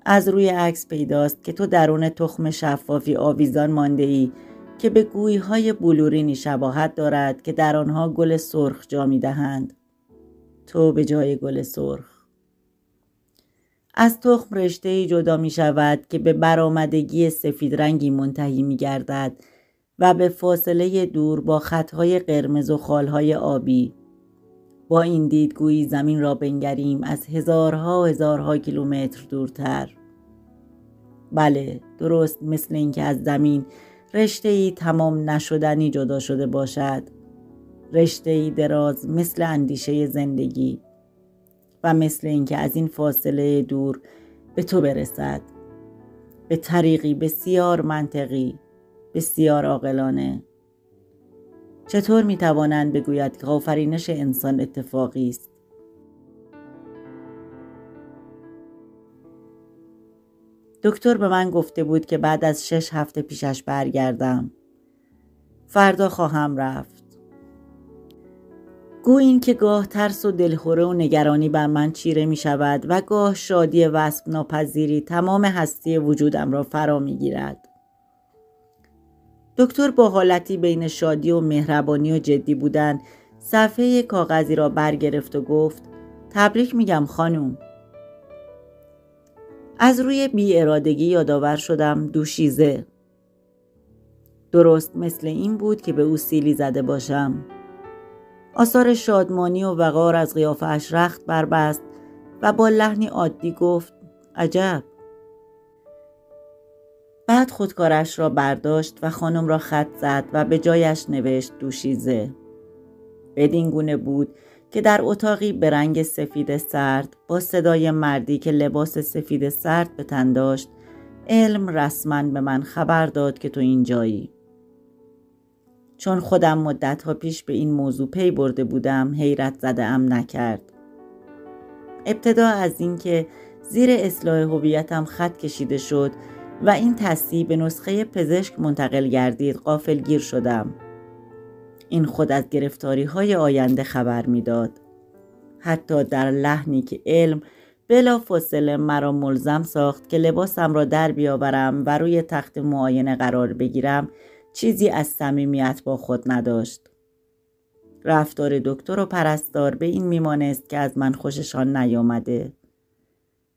از روی عکس پیداست که تو درون تخم شفافی آویزان مانده ای که به گویهای بلورینی شباهت دارد که در آنها گل سرخ جا میدهند. تو به جای گل سرخ. از تخم رشته‌ای جدا می شود که به برآمدگی سفید رنگی منتهی می گردد و به فاصله دور با خطهای قرمز و خالهای آبی. با این دیدگویی زمین را بنگریم از هزارها و هزارها کیلومتر دورتر. بله، درست مثل اینکه از زمین رشته‌ای تمام نشدنی جدا شده باشد. رشته‌ای دراز مثل اندیشه زندگی و مثل اینکه از این فاصله دور به تو برسد. به طریقی بسیار منطقی، بسیار عاقلانه. چطور میتوانند بگوید که آفرینش انسان اتفاقی است؟ دکتر به من گفته بود که بعد از 6 هفته پیشش برگردم. فردا خواهم رفت. گویین که گاه ترس و دلخوره و نگرانی بر من چیره می شود و گاه شادی وصف ناپذیری تمام هستی وجودم را فرا می گیرد. دکتر با حالتی بین شادی و مهربانی و جدی بودن صفحه کاغذی را برگرفت و گفت: تبریک میگم خانوم. از روی بی ارادگی یادآور شدم دوشیزه. درست مثل این بود که به او سیلی زده باشم. آثار شادمانی و وقار از قیافه‌اش رخت بربست و با لحنی عادی گفت: عجب. بعد خودکارش را برداشت و خانم را خط زد و به جایش نوشت دوشیزه. بدین گونه بود که در اتاقی به رنگ سفید سرد با صدای مردی که لباس سفید سرد به تن داشت، علم رسما به من خبر داد که تو اینجایی. چون خودم مدت‌ها پیش به این موضوع پی برده بودم، حیرت زده‌ام نکرد. ابتدا از اینکه زیر اصلاح هویتم خط کشیده شد و این تصحیح به نسخه پزشک منتقل گردید غافلگیر شدم. این خود از گرفتاری‌های آینده خبر می‌داد، حتی در لحنی که علم بلافاصله مرا ملزم ساخت که لباسم را در بیاورم و روی تخت معاینه قرار بگیرم. چیزی از صمیمیت با خود نداشت. رفتار دکتر و پرستار به این میمانست که از من خوششان نیامده.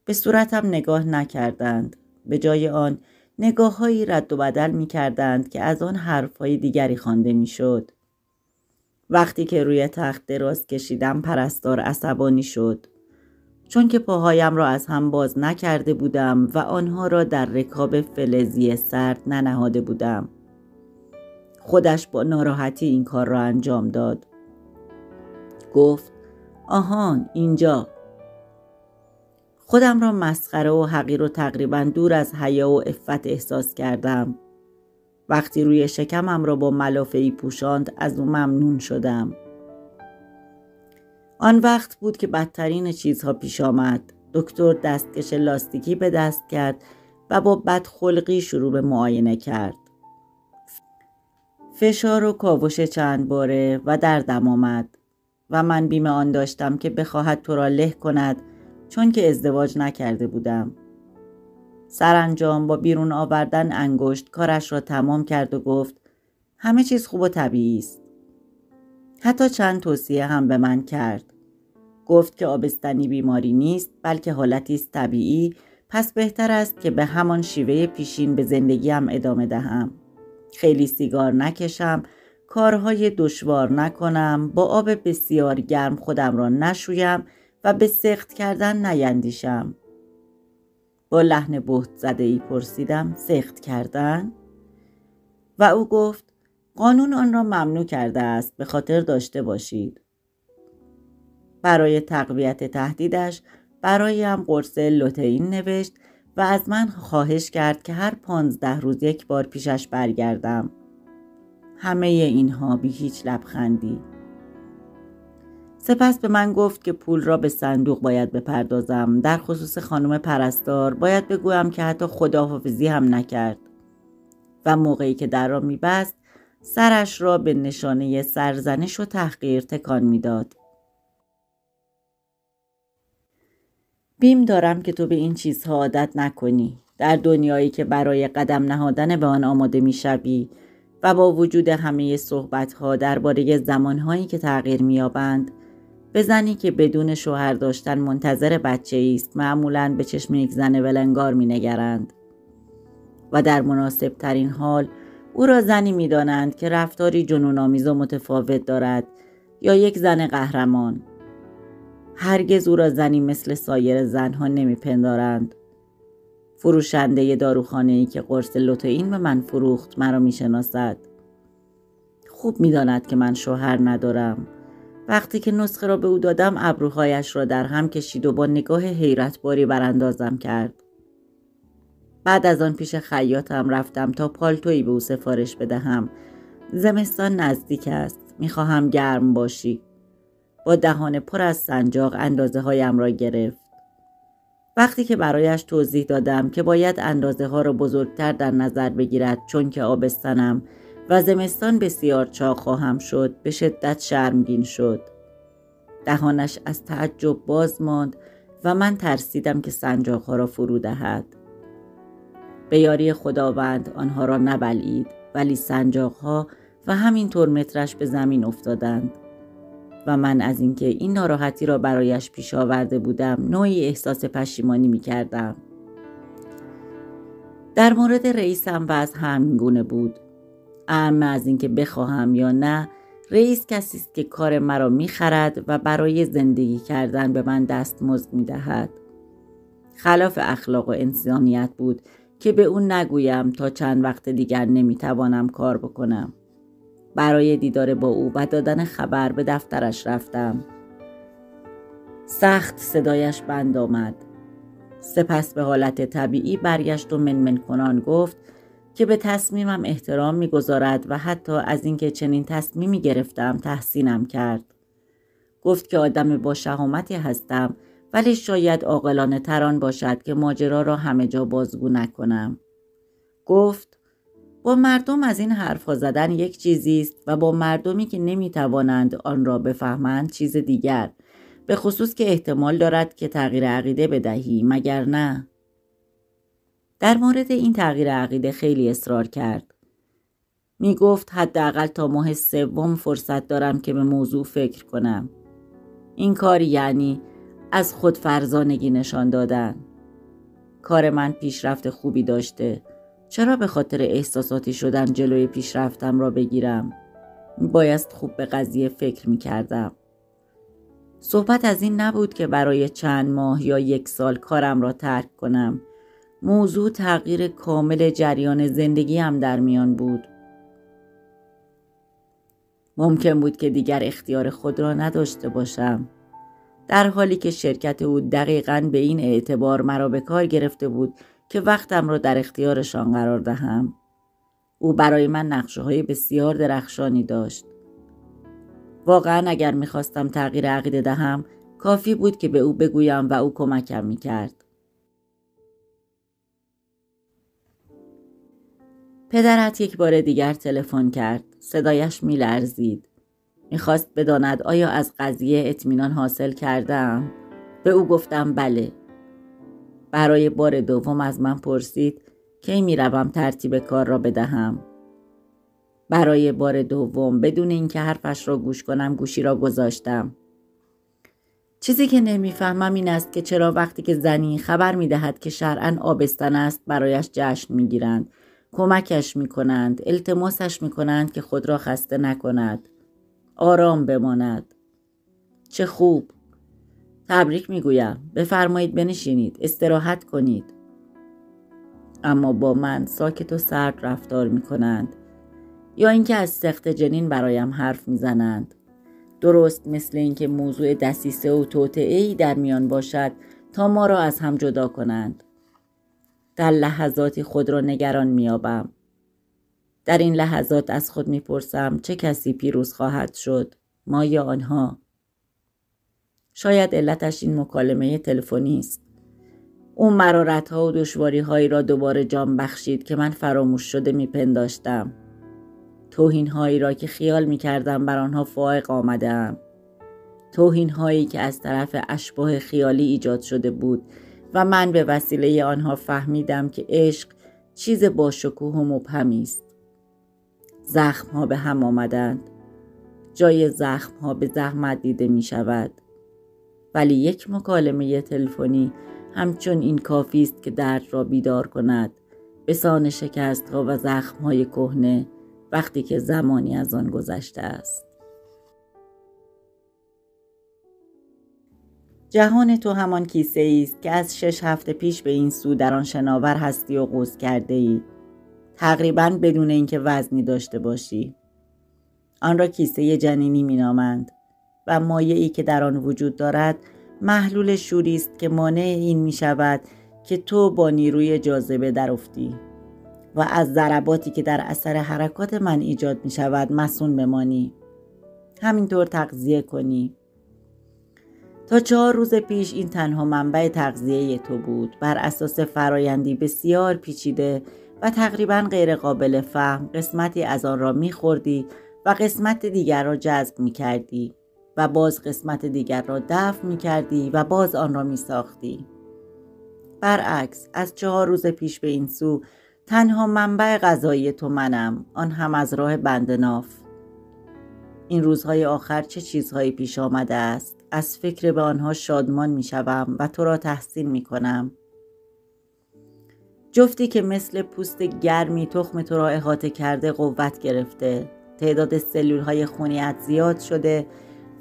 به صورتم نگاه نکردند. به جای آن نگاه‌هایی رد و بدل می‌کردند که از آن حرف‌های دیگری خوانده می‌شد. وقتی که روی تخت دراز کشیدم پرستار عصبانی شد، چون که پاهایم را از هم باز نکرده بودم و آنها را در رکاب فلزی سرد ننهاده بودم. خودش با ناراحتی این کار را انجام داد. گفت آهان اینجا. خودم را مسخره و حقیر و تقریبا دور از حیا و عفت احساس کردم. وقتی روی شکمم را با ملافه‌ای پوشاند از او ممنون شدم. آن وقت بود که بدترین چیزها پیش آمد. دکتر دستکش لاستیکی به دست کرد و با بدخلقی شروع به معاینه کرد. فشار و کاوش چند باره و دردم آمد و من بیم آن داشتم که بخواهد تو را له کند، چون که ازدواج نکرده بودم. سرانجام با بیرون آوردن انگشت کارش را تمام کرد و گفت همه چیز خوب و طبیعی است. حتی چند توصیه هم به من کرد. گفت که آبستنی بیماری نیست بلکه حالتی است طبیعی، پس بهتر است که به همان شیوه پیشین به زندگیم ادامه دهم. خیلی سیگار نکشم، کارهای دشوار نکنم، با آب بسیار گرم خودم را نشویم و به سخت کردن نیندیشم. با لحن بهت زده ای پرسیدم سخت کردن؟ و او گفت قانون آن را ممنوع کرده است، به خاطر داشته باشید. برای تقویت تهدیدش برایم قرص لوتئین نوشت و از من خواهش کرد که هر 15 روز یک بار پیشش برگردم. همه اینها بی هیچ لبخندی. سپس به من گفت که پول را به صندوق باید بپردازم. در خصوص خانم پرستار باید بگویم که حتی خداحافظی هم نکرد و موقعی که در را می‌بست سرش را به نشانه سرزنش و تحقیر تکان می‌داد. بیم دارم که تو به این چیزها عادت نکنی. در دنیایی که برای قدم نهادن به آن آماده می‌شوی و با وجود همه صحبت‌ها درباره زمان‌هایی که تغییر می‌یابند، به زنی که بدون شوهر داشتن منتظر بچه‌ای است معمولاً به چشم یک زن ولنگار می‌نگرند و در مناسب ترین حال او را زنی می‌دانند که رفتاری جنون‌آمیز و متفاوت دارد یا یک زن قهرمان. هرگز او را زنی مثل سایر زنها نمی‌پندارند. فروشنده داروخانه‌ای که قرص لوتئین به من فروخت مرا می‌شناسد. خوب می‌داند که من شوهر ندارم. وقتی که نسخه را به او دادم ابروهایش را در هم کشید و با نگاه حیرتباری براندازم کرد. بعد از آن پیش خیاطم رفتم تا پالتویی به او سفارش بدهم. زمستان نزدیک است. می‌خواهم گرم باشی. با دهان پر از سنجاق اندازه هایم را گرفت. وقتی که برایش توضیح دادم که باید اندازه ها را بزرگتر در نظر بگیرد چون که آبستنم و زمستان بسیار چاق خواهم شد، به شدت شرمگین شد. دهانش از تعجب باز ماند و من ترسیدم که سنجاق ها را فرو دهد. به یاری خداوند آنها را نبلعید، ولی سنجاق ها و همینطور مترش به زمین افتادند و من از اینکه این ناراحتی را برایش پیش آورده بودم نوعی احساس پشیمانی می کردم. در مورد رئیسم وضع همین گونه بود. اعم از اینکه بخواهم یا نه، رئیس کسی است که کار مرا می خرد و برای زندگی کردن به من دستمزد می دهد. خلاف اخلاق و انسانیت بود که به او نگویم تا چند وقت دیگر نمی توانم کار بکنم. برای دیدار با او و دادن خبر به دفترش رفتم. سخت صدایش بند آمد. سپس به حالت طبیعی برگشت و منمن کنان گفت که به تصمیمم احترام می‌گذارد و حتی از اینکه چنین تصمیمی گرفتم تحسینم کرد. گفت که آدم با شهامتی هستم، ولی شاید عاقلانه تر آن باشد که ماجرا را همه جا بازگو نکنم. گفت با مردم از این حرفا زدن یک چیزی است و با مردمی که نمیتوانند آن را بفهمند چیز دیگر. به خصوص که احتمال دارد که تغییر عقیده بدهی، مگر نه؟ در مورد این تغییر عقیده خیلی اصرار کرد. می گفت حداقل تا ماه سوم فرصت دارم که به موضوع فکر کنم. این کار یعنی از خود فرزانگی نشان دادن. کار من پیشرفت خوبی داشته. چرا به خاطر احساساتی شدن جلوی پیشرفتم را بگیرم؟ بایست خوب به قضیه فکر می کردم. صحبت از این نبود که برای چند ماه یا 1 سال کارم را ترک کنم. موضوع تغییر کامل جریان زندگی هم در میان بود. ممکن بود که دیگر اختیار خود را نداشته باشم، در حالی که شرکت او دقیقاً به این اعتبار مرا به کار گرفته بود که وقتم را در اختیارشان قرار دهم. او برای من نقشه‌های بسیار درخشانی داشت. واقعاً اگر می‌خواستم تغییر عقیده دهم، کافی بود که به او بگویم و او کمکم می‌کرد. پدرت 1 بار دیگر تلفن کرد. صدایش می‌لرزید. می‌خواست بداند آیا از قضیه اطمینان حاصل کردم؟ به او گفتم بله. برای بار دوم از من پرسید کی می‌روم ترتیب کار را بدهم. برای بار دوم بدون اینکه حرفش را گوش کنم گوشی را گذاشتم. چیزی که نمی‌فهمم این است که چرا وقتی که زنی خبر می‌دهد که شرعاً آبستن است برایش جشن می‌گیرند، کمکش می‌کنند، التماسش می‌کنند که خود را خسته نکند، آرام بماند. چه خوب. تبریک میگویم. بفرمایید بنشینید، استراحت کنید. اما با من ساکت و سرد رفتار می‌کنند، یا اینکه از سقط جنین برایم حرف می‌زنند. درست مثل اینکه موضوع دسیسه و توطئه‌ای در میان باشد تا ما را از هم جدا کنند. در لحظاتی خود را نگران می‌یابم. در این لحظات از خود می‌پرسم چه کسی پیروز خواهد شد، ما یا آنها؟ شاید علتش این مکالمه تلفنی است. اون مرارت‌ها و دشواری‌هایی را دوباره جان بخشید که من فراموش شده می‌پنداشتم. توهین‌هایی را که خیال می‌کردم بر آنها فائق آمده‌ام. توهین‌هایی که از طرف اشباح خیالی ایجاد شده بود و من به وسیله آنها فهمیدم که عشق چیز باشکوه و مبهمی است. زخم‌ها به هم آمدند. جای زخم‌ها به زحمت دیده می‌شود. ولی 1 مکالمه تلفنی همچون این کافی است که درد را بیدار کند، به سان شکست‌ها و زخم‌های کهنه وقتی که زمانی از آن گذشته است. جهان تو همان کیسه است که از 6 هفته پیش به این سو در آن شناور هستی و غوص کرده ای، تقریباً بدون اینکه وزنی داشته باشی. آن را کیسه جنینی می‌نامند و مایعی که در آن وجود دارد محلول شوری است که مانع این می‌شود که تو با نیروی جاذبه درافتی و از ضرباتی که در اثر حرکات من ایجاد می‌شود مصون بمانی. همینطور تغذیه کنی. تا 4 روز پیش این تنها منبع تغذیه تو بود، بر اساس فرایندی بسیار پیچیده و تقریباً غیر قابل فهم. قسمتی از آن را می‌خوردی و قسمت دیگر را جذب می‌کردی و باز قسمت دیگر را دفع می‌کردی و باز آن را می‌ساختی. برعکس، از 4 روز پیش به این سو تنها منبع غذایی تو منم، آن هم از راه بندناف. این روزهای آخر چه چیزهایی پیش آمده است؟ از فکر به آنها شادمان می‌شوم و تو را تحسین می‌کنم. جفتی که مثل پوست گرمی تخم تو را احاطه کرده قوت گرفته، تعداد سلول‌های خونی‌ات زیاد شده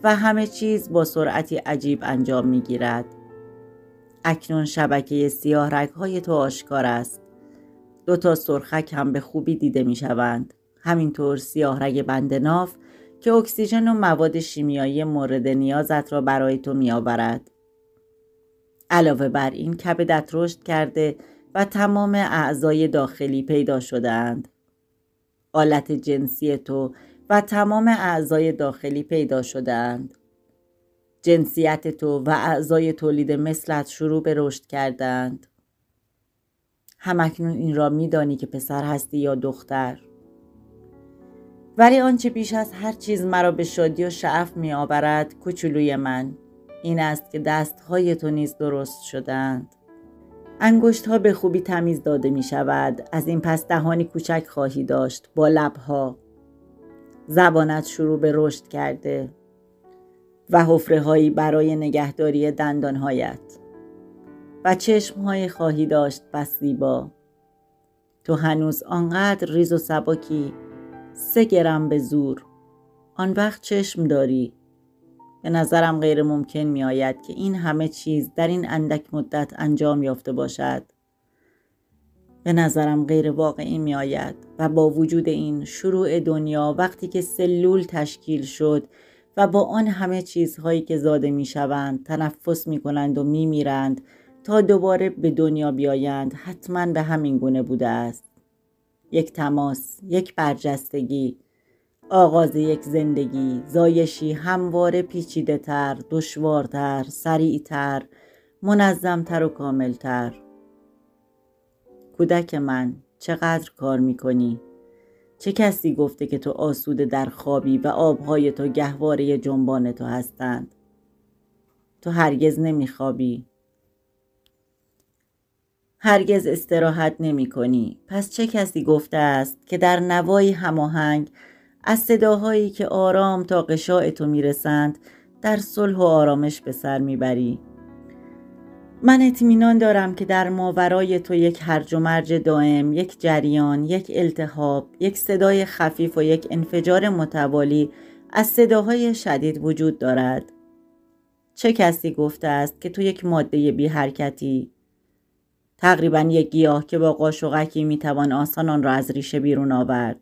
و همه چیز با سرعتی عجیب انجام می‌گیرد. اکنون شبکه سیاه رگ‌های تو آشکار است. 2 تا سرخک هم به خوبی دیده می‌شوند. همینطور سیاه رگ بندناف که اکسیژن و مواد شیمیایی مورد نیازت را برای تو می‌آورد. علاوه بر این کبدت رشد کرده و تمام اعضای داخلی پیدا شده‌اند. آلت جنسی تو و تمام اعضای داخلی پیدا شده‌اند. جنسیت تو و اعضای تولید مثلت شروع به رشد کردند. همکنون این را می‌دانی که پسر هستی یا دختر. ولی آنچه بیش از هر چیز مرا به شادی و شعف می‌آورد، کوچولوی من، این است که دستهای تو نیز درست شدند. انگشت‌ها به خوبی تمیز داده می شود. از این پس دهانی کوچک خواهی داشت با لب‌ها. زبانت شروع به رشد کرده و حفره‌هایی برای نگهداری دندانهایت و چشم‌های خواهی داشت بس زیبا. تو هنوز آنقدر ریز و سبکی 3 گرم به زور. آن وقت چشم داری. به نظرم غیر ممکن می آید که این همه چیز در این اندک مدت انجام یافته باشد. به نظرم غیر واقعی می آید و با وجود این شروع دنیا وقتی که سلول تشکیل شد و با آن همه چیزهایی که زاده می شوند تنفس می کنند و می میرند تا دوباره به دنیا بیایند حتما به همین گونه بوده است. یک تماس، یک برجستگی، آغاز یک زندگی، زایشی همواره پیچیده تر، دشوارتر، سریعتر، منظمتر و کاملتر. کودک من، چقدر کار میکنی؟ چه کسی گفته که تو آسوده در خوابی و آبهای تو گهواره جنبان تو هستند؟ تو هرگز نمیخوابی. هرگز استراحت نمی کنی. پس چه کسی گفته است که در نوای هماهنگ از صداهایی که آرام تا غشاء تو میرسند در صلح و آرامش به سر میبری؟ من اطمینان دارم که در ماورای تو یک هرج و مرج دائم، یک جریان، یک التهاب، یک صدای خفیف و یک انفجار متوالی از صداهای شدید وجود دارد. چه کسی گفته است که تو یک ماده بی حرکتی، تقریبا یک گیاه که با قاشقکی میتوان آسان آن را از ریشه بیرون آورد؟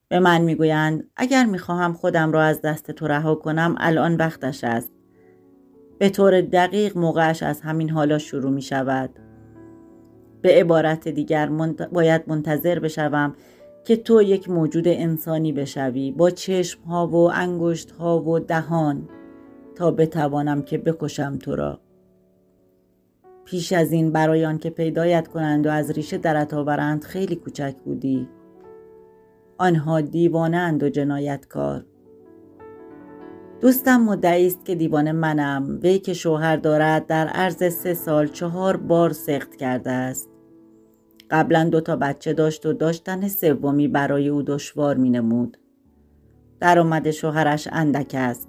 به من میگویند اگر میخواهم خودم را از دست تو رها کنم الان وقتش است. به طور دقیق موقعش از همین حالا شروع می شود. به عبارت دیگر باید منتظر بشوم که تو یک موجود انسانی بشوی با چشمها و انگشتها و دهان تا بتوانم که بکشم تو را. پیش از این برای آن که پیدایت کنند و از ریشه درت آورند خیلی کوچک بودی. آنها دیوانه اند و جنایتکار. دوستم مدعی است که دیوانه منم. وی که شوهر دارد در عرض 3 سال 4 بار سقط کرده است. قبلا 2 تا بچه داشت و داشتن سومی برای او دشوار می نمود. درآمد شوهرش اندک است.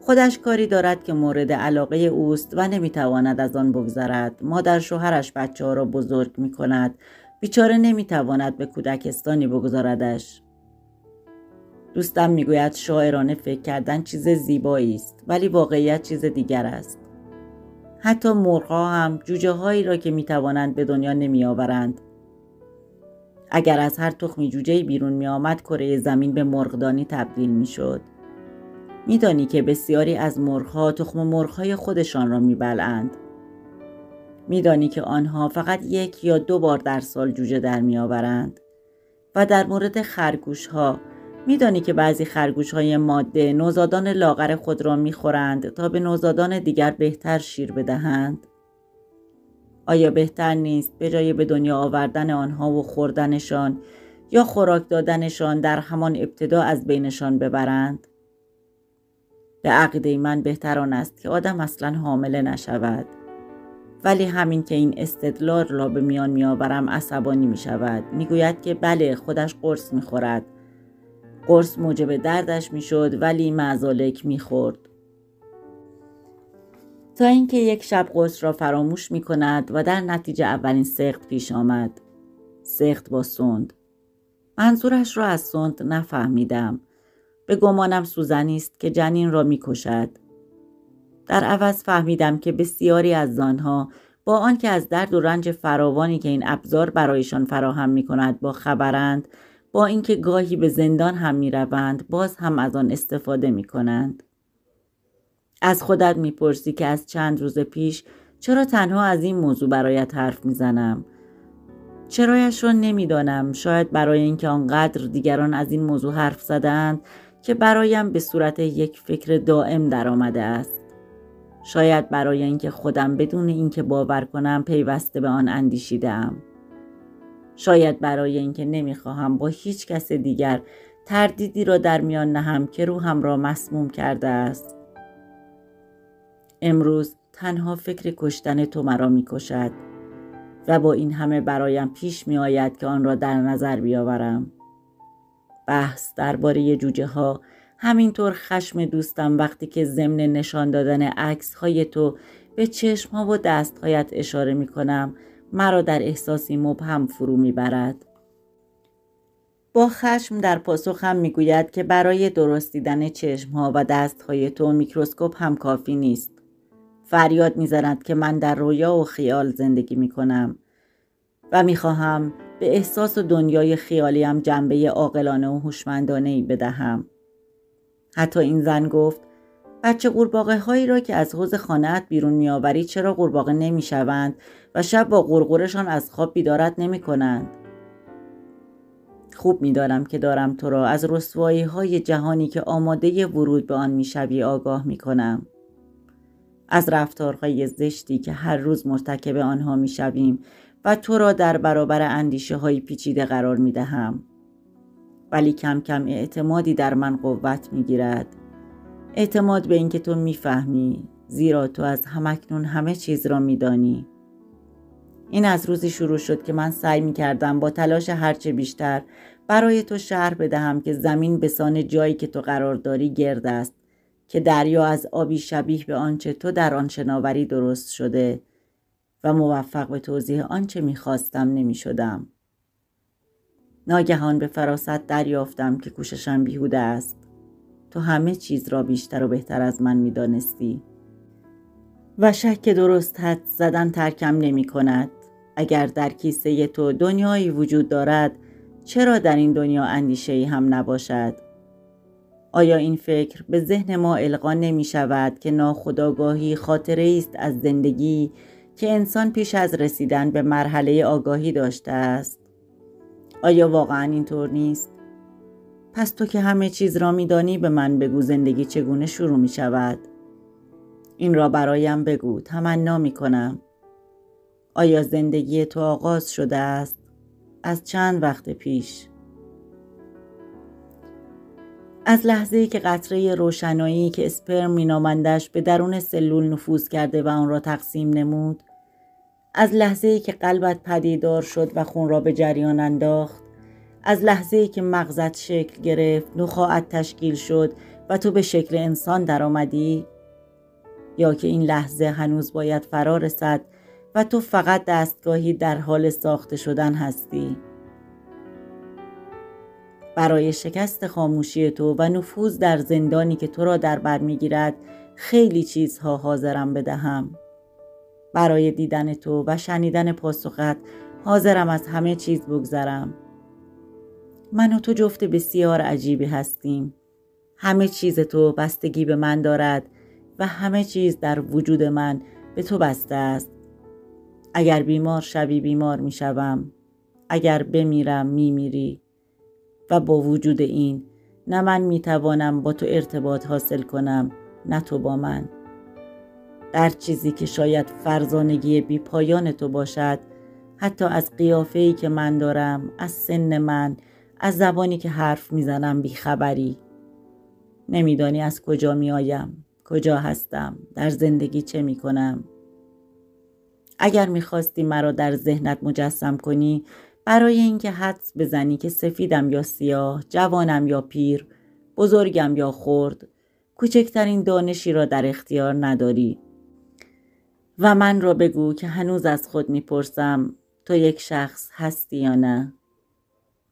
خودش کاری دارد که مورد علاقه اوست و نمیتواند از آن بگذرد. مادر شوهرش بچه ها را بزرگ می کند. بیچاره نمیتواند به کودکستانی بگذاردش. دوستم میگوید شاعرانه فکر کردن چیز زیبایی است ولی واقعیت چیز دیگر است. حتی مرغ‌ها هم جوجه هایی را که میتوانند به دنیا نمی آورند. اگر از هر تخمی جوجه‌ای بیرون می آمد کره زمین به مرغدانی تبدیل می شد. میدانی که بسیاری از مرغ‌ها تخم مرغ‌های خودشان را میبلعند. میدانی که آنها فقط 1 یا 2 بار در سال جوجه در می آورند. و در مورد خرگوش‌ها میدانی که بعضی خرگوش‌های ماده نوزادان لاغر خود را می‌خورند تا به نوزادان دیگر بهتر شیر بدهند. آیا بهتر نیست به جای به دنیا آوردن آنها و خوردنشان یا خوراک دادنشان در همان ابتدا از بینشان ببرند؟ به عقیده من بهتر آن است که آدم اصلاً حامله نشود. ولی همین که این استدلال را به میان میآورم عصبانی می‌شود. میگوید که بله خودش قرص می‌خورد. قرص موجب دردش میشد ولی معزالک میخورد. تا اینکه یک شب قرص را فراموش میکند و در نتیجه اولین سقط پیش آمد. سقط با سوند. منظورش را از سوند نفهمیدم. به گمانم سوزنی است که جنین را میکشد. در عوض فهمیدم که بسیاری از آنها با آنکه از درد و رنج فراوانی که این ابزار برایشان فراهم میکند با خبرند، با اینکه گاهی به زندان هم می روند باز هم از آن استفاده می کنند. از خودت می پرسی که از چند روز پیش چرا تنها از این موضوع برایت حرف می زنم؟ چرایش را نمی دانم. شاید برای اینکه آنقدر دیگران از این موضوع حرف زدند که برایم به صورت یک فکر دائم در آمده است. شاید برای اینکه خودم بدون اینکه باور کنم پیوسته به آن اندیشیدم. شاید برای اینکه نمیخواهم با هیچ کس دیگر تردیدی را در میان نهم که روحم را مسموم کرده است. امروز تنها فکر کشتن تو مرا می‌کشد و با این همه برایم پیش می‌آید که آن را در نظر بیاورم. بحث درباره جوجه ها، همینطور خشم دوستم وقتی که ضمن نشان دادن عکس های تو به چشم ها و دست هایت اشاره می کنم، مرا در احساسی مبهم فرو می برد. با خشم در پاسخ هم می گوید که برای درست دیدن چشم ها و دست های تو میکروسکوپ هم کافی نیست. فریاد می زند که من در رویا و خیال زندگی می کنم و می خواهم به احساس و دنیای خیالیم جنبه عاقلانه و هوشمندانه‌ای بدهم. حتی این زن گفت بچه قورباغه هایی را که از حوض خانه‌ات بیرون می‌آوری چرا قورباغه نمی‌شوند و شب با غرغرشان از خواب بیدارت نمی‌کنند؟ خوب می‌دانم که دارم تو را از رسوایی‌های جهانی که آماده ورود به آن می‌شوی آگاه می‌کنم. از رفتارهای زشتی که هر روز مرتکب آنها می‌شویم و تو را در برابر اندیشه‌های پیچیده قرار می‌دهم. ولی کم کم اعتمادی در من قوت می‌گیرد. اعتماد به اینکه تو می‌فهمی، زیرا تو از همکنون همه چیز را می‌دانی. این از روزی شروع شد که من سعی می‌کردم با تلاش هرچه بیشتر برای تو شرح بدهم که زمین به سان جایی که تو قرار داری گرد است، که دریا از آبی شبیه به آنچه تو در آن شناوری درست شده و موفق به توضیح آنچه می‌خواستم نمی‌شدم. ناگهان به فراست دریافتم که کوششم بیهوده است. تو همه چیز را بیشتر و بهتر از من می‌دانستی و شک درست حد زدن ترکم نمی کند. اگر در کیسه تو دنیایی وجود دارد، چرا در این دنیا اندیشه‌ای هم نباشد؟ آیا این فکر به ذهن ما القا نمی شود که ناخودآگاهی خاطره است از زندگی که انسان پیش از رسیدن به مرحله آگاهی داشته است؟ آیا واقعا اینطور نیست؟ پس تو که همه چیز را می دانی به من بگو زندگی چگونه شروع می شود؟ این را برایم بگو، تمنا می کنم. آیا زندگی تو آغاز شده است؟ از چند وقت پیش؟ از لحظه‌ای که قطره روشنایی که اسپرم مینامندش به درون سلول نفوذ کرده و آن را تقسیم نمود، از لحظه‌ای که قلبت پدیدار شد و خون را به جریان انداخت، از لحظه‌ای که مغزت شکل گرفت، نخاعت تشکیل شد و تو به شکل انسان درآمدی، یا که این لحظه هنوز باید فرا رسد و تو فقط دستگاهی در حال ساخته شدن هستی؟ برای شکست خاموشی تو و نفوذ در زندانی که تو را در بر میگیرد خیلی چیزها حاضرم بدهم. برای دیدن تو و شنیدن پاسخت حاضرم از همه چیز بگذرم. من و تو جفت بسیار عجیبی هستیم. همه چیز تو بستگی به من دارد و همه چیز در وجود من به تو بسته است. اگر بیمار شوی بیمار می شوم. اگر بمیرم می میری. و با وجود این نه من می توانم با تو ارتباط حاصل کنم نه تو با من. در چیزی که شاید فرزانگی بی پایان تو باشد، حتی از قیافه‌ای که من دارم، از سن من، از زبانی که حرف میزنم بیخبری. نمیدانی از کجا می آیم، کجا هستم، در زندگی چه می کنم. اگر میخواستی مرا در ذهنت مجسم کنی، برای اینکه حدس بزنی که سفیدم یا سیاه، جوانم یا پیر، بزرگم یا خرد، کوچکترین دانشی را در اختیار نداری. و من را بگو که هنوز از خود میپرسم تو یک شخص هستی یا نه؟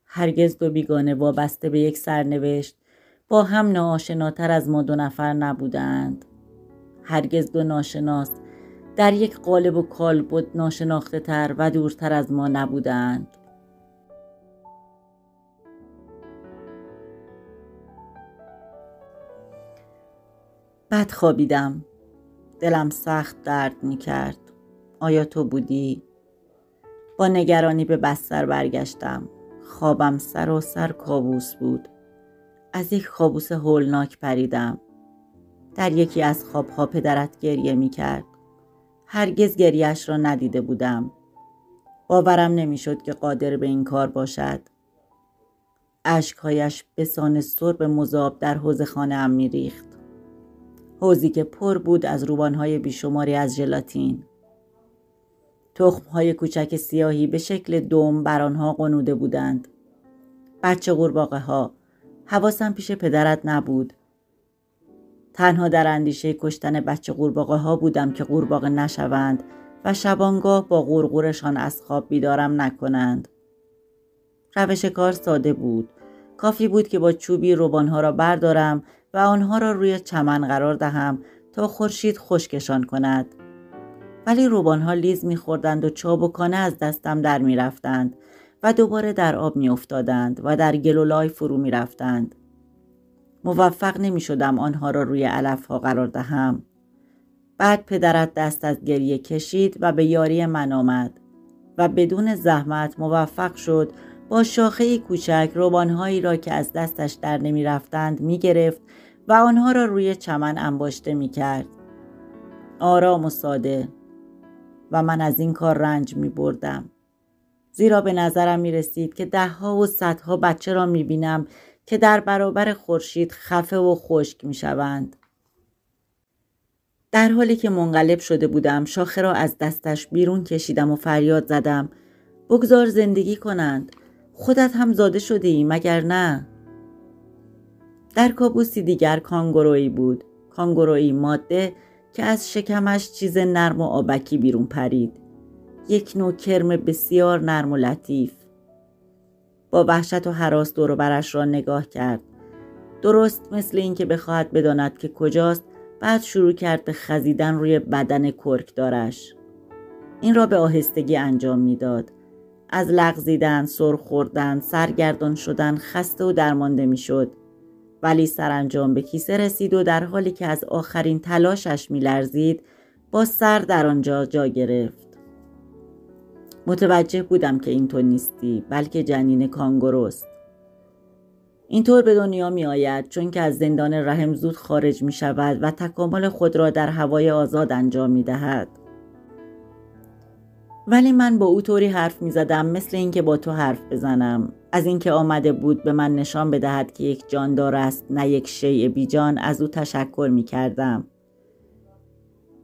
هرگز دو بیگانه وابسته به یک سرنوشت با هم ناآشناتر از ما دو نفر نبودند. هرگز دو ناشناس در یک قالب و کالبد ناشناخته تر و دورتر از ما نبودند. بعد خوابیدم. دلم سخت درد می کرد. آیا تو بودی؟ با نگرانی به بستر برگشتم. خوابم سراسر کابوس بود. از یک کابوس هولناک پریدم. در یکی از خوابها پدرت گریه می کرد. هرگز گریه‌اش را ندیده بودم. باورم نمیشد که قادر به این کار باشد. اشکهایش به سان سرب مذاب در حوض خانه‌ام میریخت. حوضی که پر بود از روبانهای بیشماری از ژلاتین. تخمهای کوچک سیاهی به شکل دم بر آنها غنوده بودند. بچه قورباغه ها. حواسم پیش پدرت نبود. تنها در اندیشه کشتن بچه قورباغه ها بودم که قورباغه نشوند و شبانگاه با غرغرشان از خواب بیدارم نکنند. روش کار ساده بود. کافی بود که با چوبی روبانها را بردارم و آنها را روی چمن قرار دهم تا خورشید خشکشان کند. ولی روبانها لیز می‌خوردند و چابکانه از دستم در می‌رفتند و دوباره در آب می‌افتادند و در گل و لای فرو می‌رفتند. موفق نمی‌شدم آنها را روی علف‌ها قرار دهم. بعد پدرت دست از گریه کشید و به یاری من آمد و بدون زحمت موفق شد با شاخه‌ای کوچک روبانهایی را که از دستش در نمی‌رفتند می‌گرفت و آنها را روی چمن انباشته می‌کرد. آرام و ساده. و من از این کار رنج می‌بردم. زیرا به نظرم می‌رسید که ده‌ها و صدها بچه را می‌بینم که در برابر خورشید خفه و خشک می‌شوند. در حالی که منقلب شده بودم شاخه را از دستش بیرون کشیدم و فریاد زدم: بگذار زندگی کنند. خودت هم زاده شده ای مگر نه؟ در کابوسی دیگر کانگورویی بود. کانگورویی ماده که از شکمش چیز نرم و آبکی بیرون پرید. یک نوع کرم بسیار نرم و لطیف. با وحشت و هراس دور و برش را نگاه کرد. درست مثل این که بخواهد بداند که کجاست، بعد شروع کرد به خزیدن روی بدن کرکدارش. این را به آهستگی انجام میداد. از لغزیدن، سر خوردن، سرگردان شدن خسته و درمانده میشد. ولی سرانجام به کیسه رسید و در حالی که از آخرین تلاشش میلرزید با سر در آنجا جا گرفت. متوجه بودم که این تو نیستی، بلکه جنین کانگوروست. اینطور به دنیا می آید چون که از زندان رحم زود خارج می شود و تکامل خود را در هوای آزاد انجام می دهد. ولی من با او طوری حرف می زدم مثل اینکه با تو حرف بزنم. از اینکه آمده بود به من نشان بدهد که یک جاندار است نه یک شیء بی جان از او تشکر می کردم.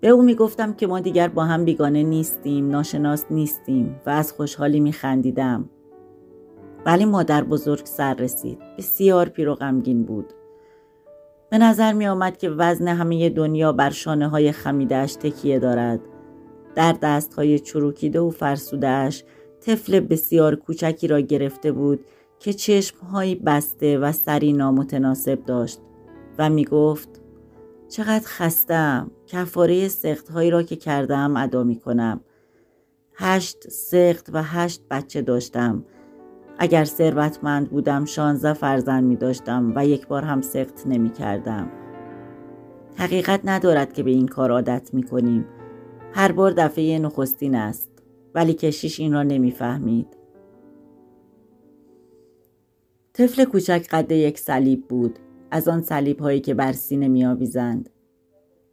به او می گفتم که ما دیگر با هم بیگانه نیستیم، ناشناس نیستیم و از خوشحالی می خندیدم. ولی مادر بزرگ سر رسید. بسیار پیر و غمگین بود. به نظر می آمد که وزن همه دنیا بر شانه های خمیده‌اش تکیه دارد. در دستهای چروکیده و فرسوده‌اش طفل بسیار کوچکی را گرفته بود که چشمهایی بسته و سری نامتناسب داشت و می گفت: چقدر خسته‌ام. کفاره سقط‌هایی را که کردم ادا می کنم. 8 سقط و 8 بچه داشتم. اگر ثروتمند بودم 16 فرزند می داشتم و یک بار هم سقط نمی کردم. حقیقت ندارد که به این کار عادت می کنیم. هر بار دفعه نخستین است. ولی کشیش این را نمی فهمید. طفل کوچک قد یک صلیب بود. از آن صلیب هایی که بر سینه می آویزند.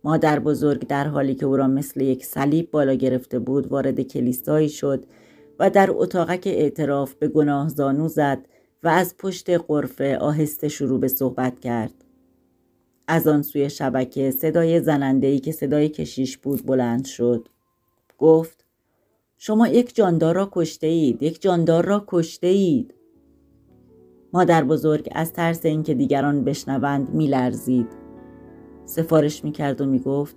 مادر بزرگ در حالی که او را مثل یک صلیب بالا گرفته بود وارد کلیسایی شد و در اتاقک اعتراف به گناه زانو زد و از پشت غرفه آهسته شروع به صحبت کرد. از آن سوی شبکه صدای زننده‌ای که صدای کشیش بود بلند شد. گفت: شما یک جاندار را کشته اید. یک جاندار را کشته اید. مادر بزرگ از ترس اینکه دیگران بشنوند میلرزید. سفارش میکرد و میگفت: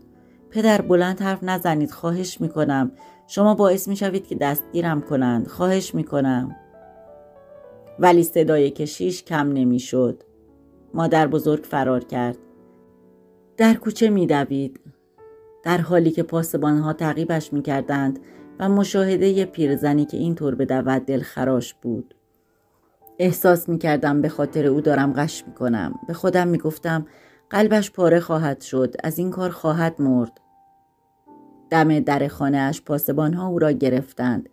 پدر بلند حرف نزنید، خواهش میکنم. شما باعث میشوید که دستگیرم کنند. خواهش میکنم. ولی صدای کشیش کم نمیشد. مادر بزرگ فرار کرد. در کوچه میدوید. در حالی که پاسبانها تعقیبش میکردند و مشاهده پیرزنی که اینطور بدود دلخراش بود. احساس میکردم به خاطر او دارم غش میکنم. به خودم میگفتم قلبش پاره خواهد شد. از این کار خواهد مرد. دم در خانه‌اش پاسبانها او را گرفتند.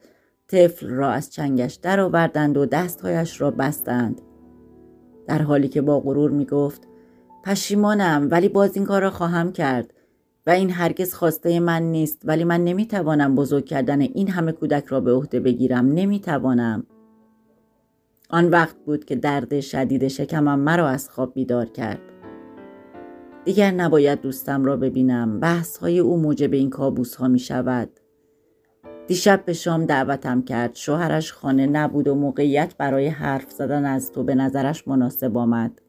طفل را از چنگش در آوردند و دستهایش را بستند. در حالی که با غرور میگفت: پشیمانم ولی باز این کار را خواهم کرد و این هرگز خواسته من نیست، ولی من نمیتوانم بزرگ کردن این همه کودک را به عهده بگیرم. نمیتوانم. آن وقت بود که درد شدید شکمم مرا از خواب بیدار کرد. دیگر نباید دوستم را ببینم. بحث‌های او موجب این کابوس‌ها می‌شود. دیشب به شام دعوتم کرد. شوهرش خانه نبود و موقعیت برای حرف زدن از تو به نظرش مناسب آمد.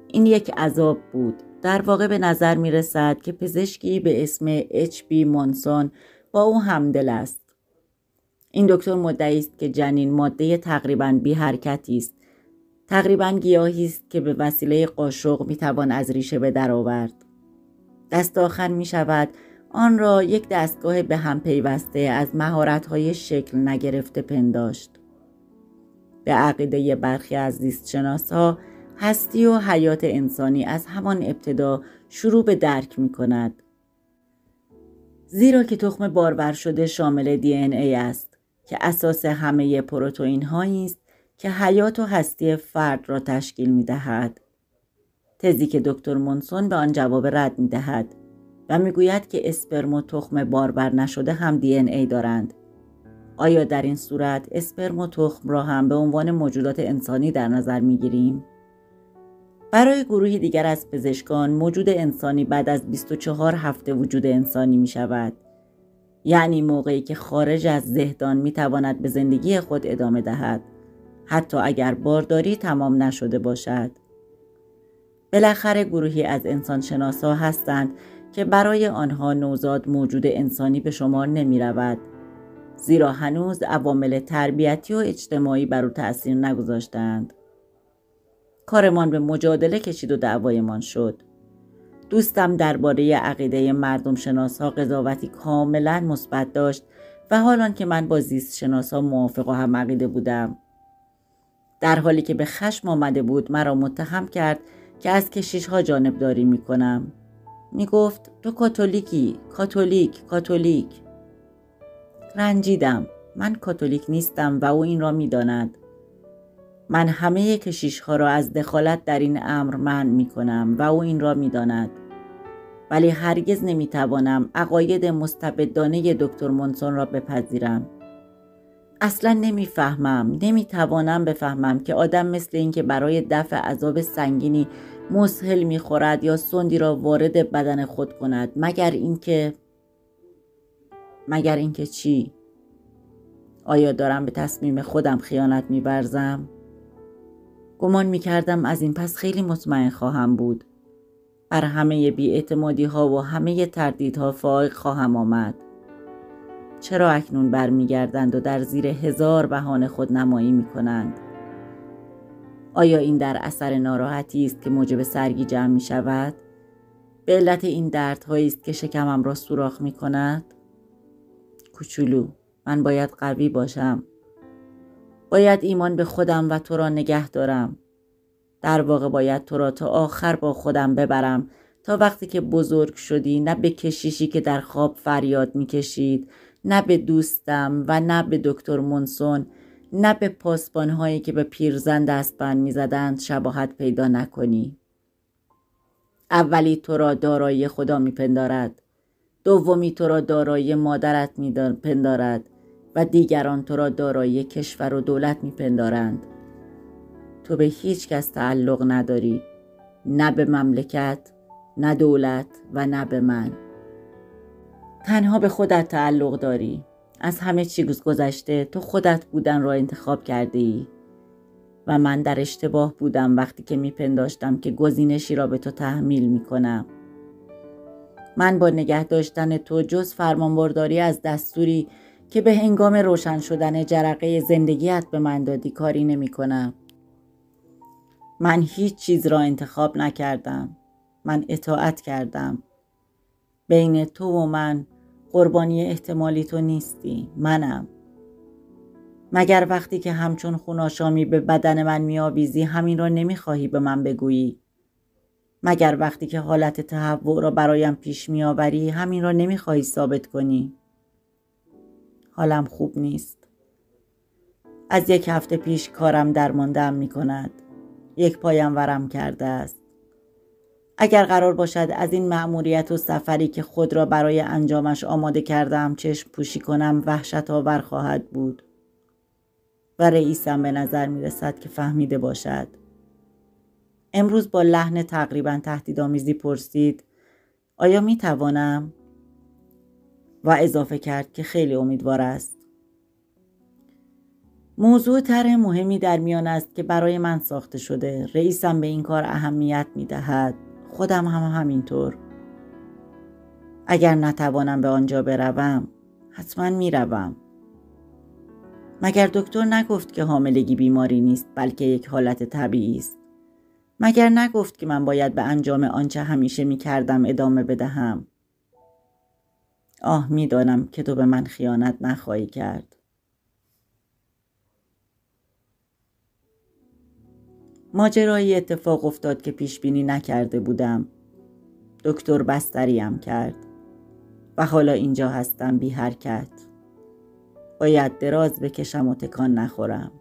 این یک عذاب بود. در واقع به نظر می رسد که پزشکی به اسم HP مونسون با او همدل است. این دکتر مدعی است که جنین ماده تقریباً بی حرکتی است. تقریباً گیاهی است که به وسیله قاشق می توان از ریشه به در آورد. دست آخر می شود آن را یک دستگاه به هم پیوسته از مهارت‌های شکل نگرفته پنداشت. به عقیده برخی از زیستشناس‌ها هستی و حیات انسانی از همان ابتدا شروع به درک می کند. زیرا که تخم بارور شده شامل DNA است که اساس همه پروتئین هایی است که حیات و هستی فرد را تشکیل می دهد. تزی که دکتر مونسون به آن جواب رد می دهد و می گوید که اسپرم و تخم بارور نشده هم DNA دارند. آیا در این صورت اسپرم و تخم را هم به عنوان موجودات انسانی در نظر می گیریم؟ برای گروهی دیگر از پزشکان موجود انسانی بعد از 24 هفته وجود انسانی می شود. یعنی موقعی که خارج از زهدان می تواند به زندگی خود ادامه دهد. حتی اگر بارداری تمام نشده باشد. بالاخره گروهی از انسانشناسا هستند که برای آنها نوزاد موجود انسانی به شمار نمی رود. زیرا هنوز عوامل تربیتی و اجتماعی بر او تأثیر نگذاشتند. کارمان به مجادله کشید و دعوایمان شد. دوستم درباره عقیده مردم شناسا قضاوتی کاملا مثبت داشت و حالان که من با زیست شناسا موافق و هم عقیده بودم. در حالی که به خشم آمده بود مرا متهم کرد که از کشیش‌ها جانبداری می‌کنم. می‌گفت تو کاتولیکی، کاتولیک. رنجیدم. من کاتولیک نیستم و او این را می‌داند. من همه کشیش‌ها را از دخالت در این امر منع می‌کنم و او این را می‌داند. ولی هرگز نمی‌توانم عقاید مستبدانه دکتر مونسون را بپذیرم. اصلا نمی‌توانم بفهمم که آدم مثل این که برای دفع عذاب سنگینی مسهل می‌خورد یا سندی را وارد بدن خود کند مگر اینکه چی؟ آیا دارم به تصمیم خودم خیانت می‌ورزم؟ گمان می‌کردم از این پس خیلی مطمئن خواهم بود. بر همه بی‌اعتمادی‌ها و همه تردیدها فائق خواهم آمد. چرا اکنون برمیگردند و در زیر 1000 بهانه خود نمایی می‌کنند؟ آیا این در اثر ناراحتی است که موجب سرگیجه‌ام می‌شود؟ به علت این دردهایی است که شکمم را سوراخ می‌کند؟ کوچولو، من باید قوی باشم. باید ایمان به خودم و تو را نگه دارم. در واقع باید تو را تا آخر با خودم ببرم تا وقتی که بزرگ شدی نه به کشیشی که در خواب فریاد می‌کشید، نه به دوستم و نه به دکتر مونسون، نه به پاسبان‌هایی که به پیرزن دستبند می‌زدند شباهت پیدا نکنی. اولی تو را دارایی خدا می‌پندارد، دومی تو را دارایی مادرت می‌پندارد و دیگران تو را دارایی کشور و دولت می‌پندارند. تو به هیچ کس تعلق نداری، نه به مملکت، نه دولت و نه به من. تنها به خودت تعلق داری. از همه چیز گذشته تو خودت بودن را انتخاب کرده ای و من در اشتباه بودم وقتی که میپنداشتم که گزینشی را به تو تحمیل میکنم. من با نگه داشتن تو جز فرمانبرداری از دستوری که به هنگام روشن شدن جرقه زندگیت به من دادی کاری نمی کنم. من هیچ چیز را انتخاب نکردم. من اطاعت کردم. بین تو و من قربانی احتمالی تو نیستی، منم. مگر وقتی که همچون خوناشامی به بدن من میآویزی همین را نمیخواهی به من بگویی؟ مگر وقتی که حالت تهوع را برایم پیش میآوری همین را نمیخواهی ثابت کنی؟ حالم خوب نیست. از 1 هفته پیش کارم درمانده‌ام میکند. 1 پایم ورم کرده است. اگر قرار باشد از این مأموریت و سفری که خود را برای انجامش آماده کردم چشم پوشی کنم وحشت آور خواهد بود. و رئیسم به نظر می رسد که فهمیده باشد. امروز با لحن تقریبا تهدیدآمیزی پرسید آیا می توانم؟ و اضافه کرد که خیلی امیدوار است. موضوع طرح مهمی در میان است که برای من ساخته شده. رئیسم به این کار اهمیت می دهد. خودم هم همینطور. اگر نتوانم به آنجا بروم، حتما می روم. مگر دکتر نگفت که حاملگی بیماری نیست بلکه یک حالت طبیعی است؟ مگر نگفت که من باید به انجام آنچه همیشه می کردم ادامه بدهم؟ می دانم که تو به من خیانت نخواهی کرد. ماجرایی اتفاق افتاد که پیش بینی نکرده بودم. دکتر بستریم کرد و حالا اینجا هستم بی حرکت. باید دراز بکشم و تکان نخورم.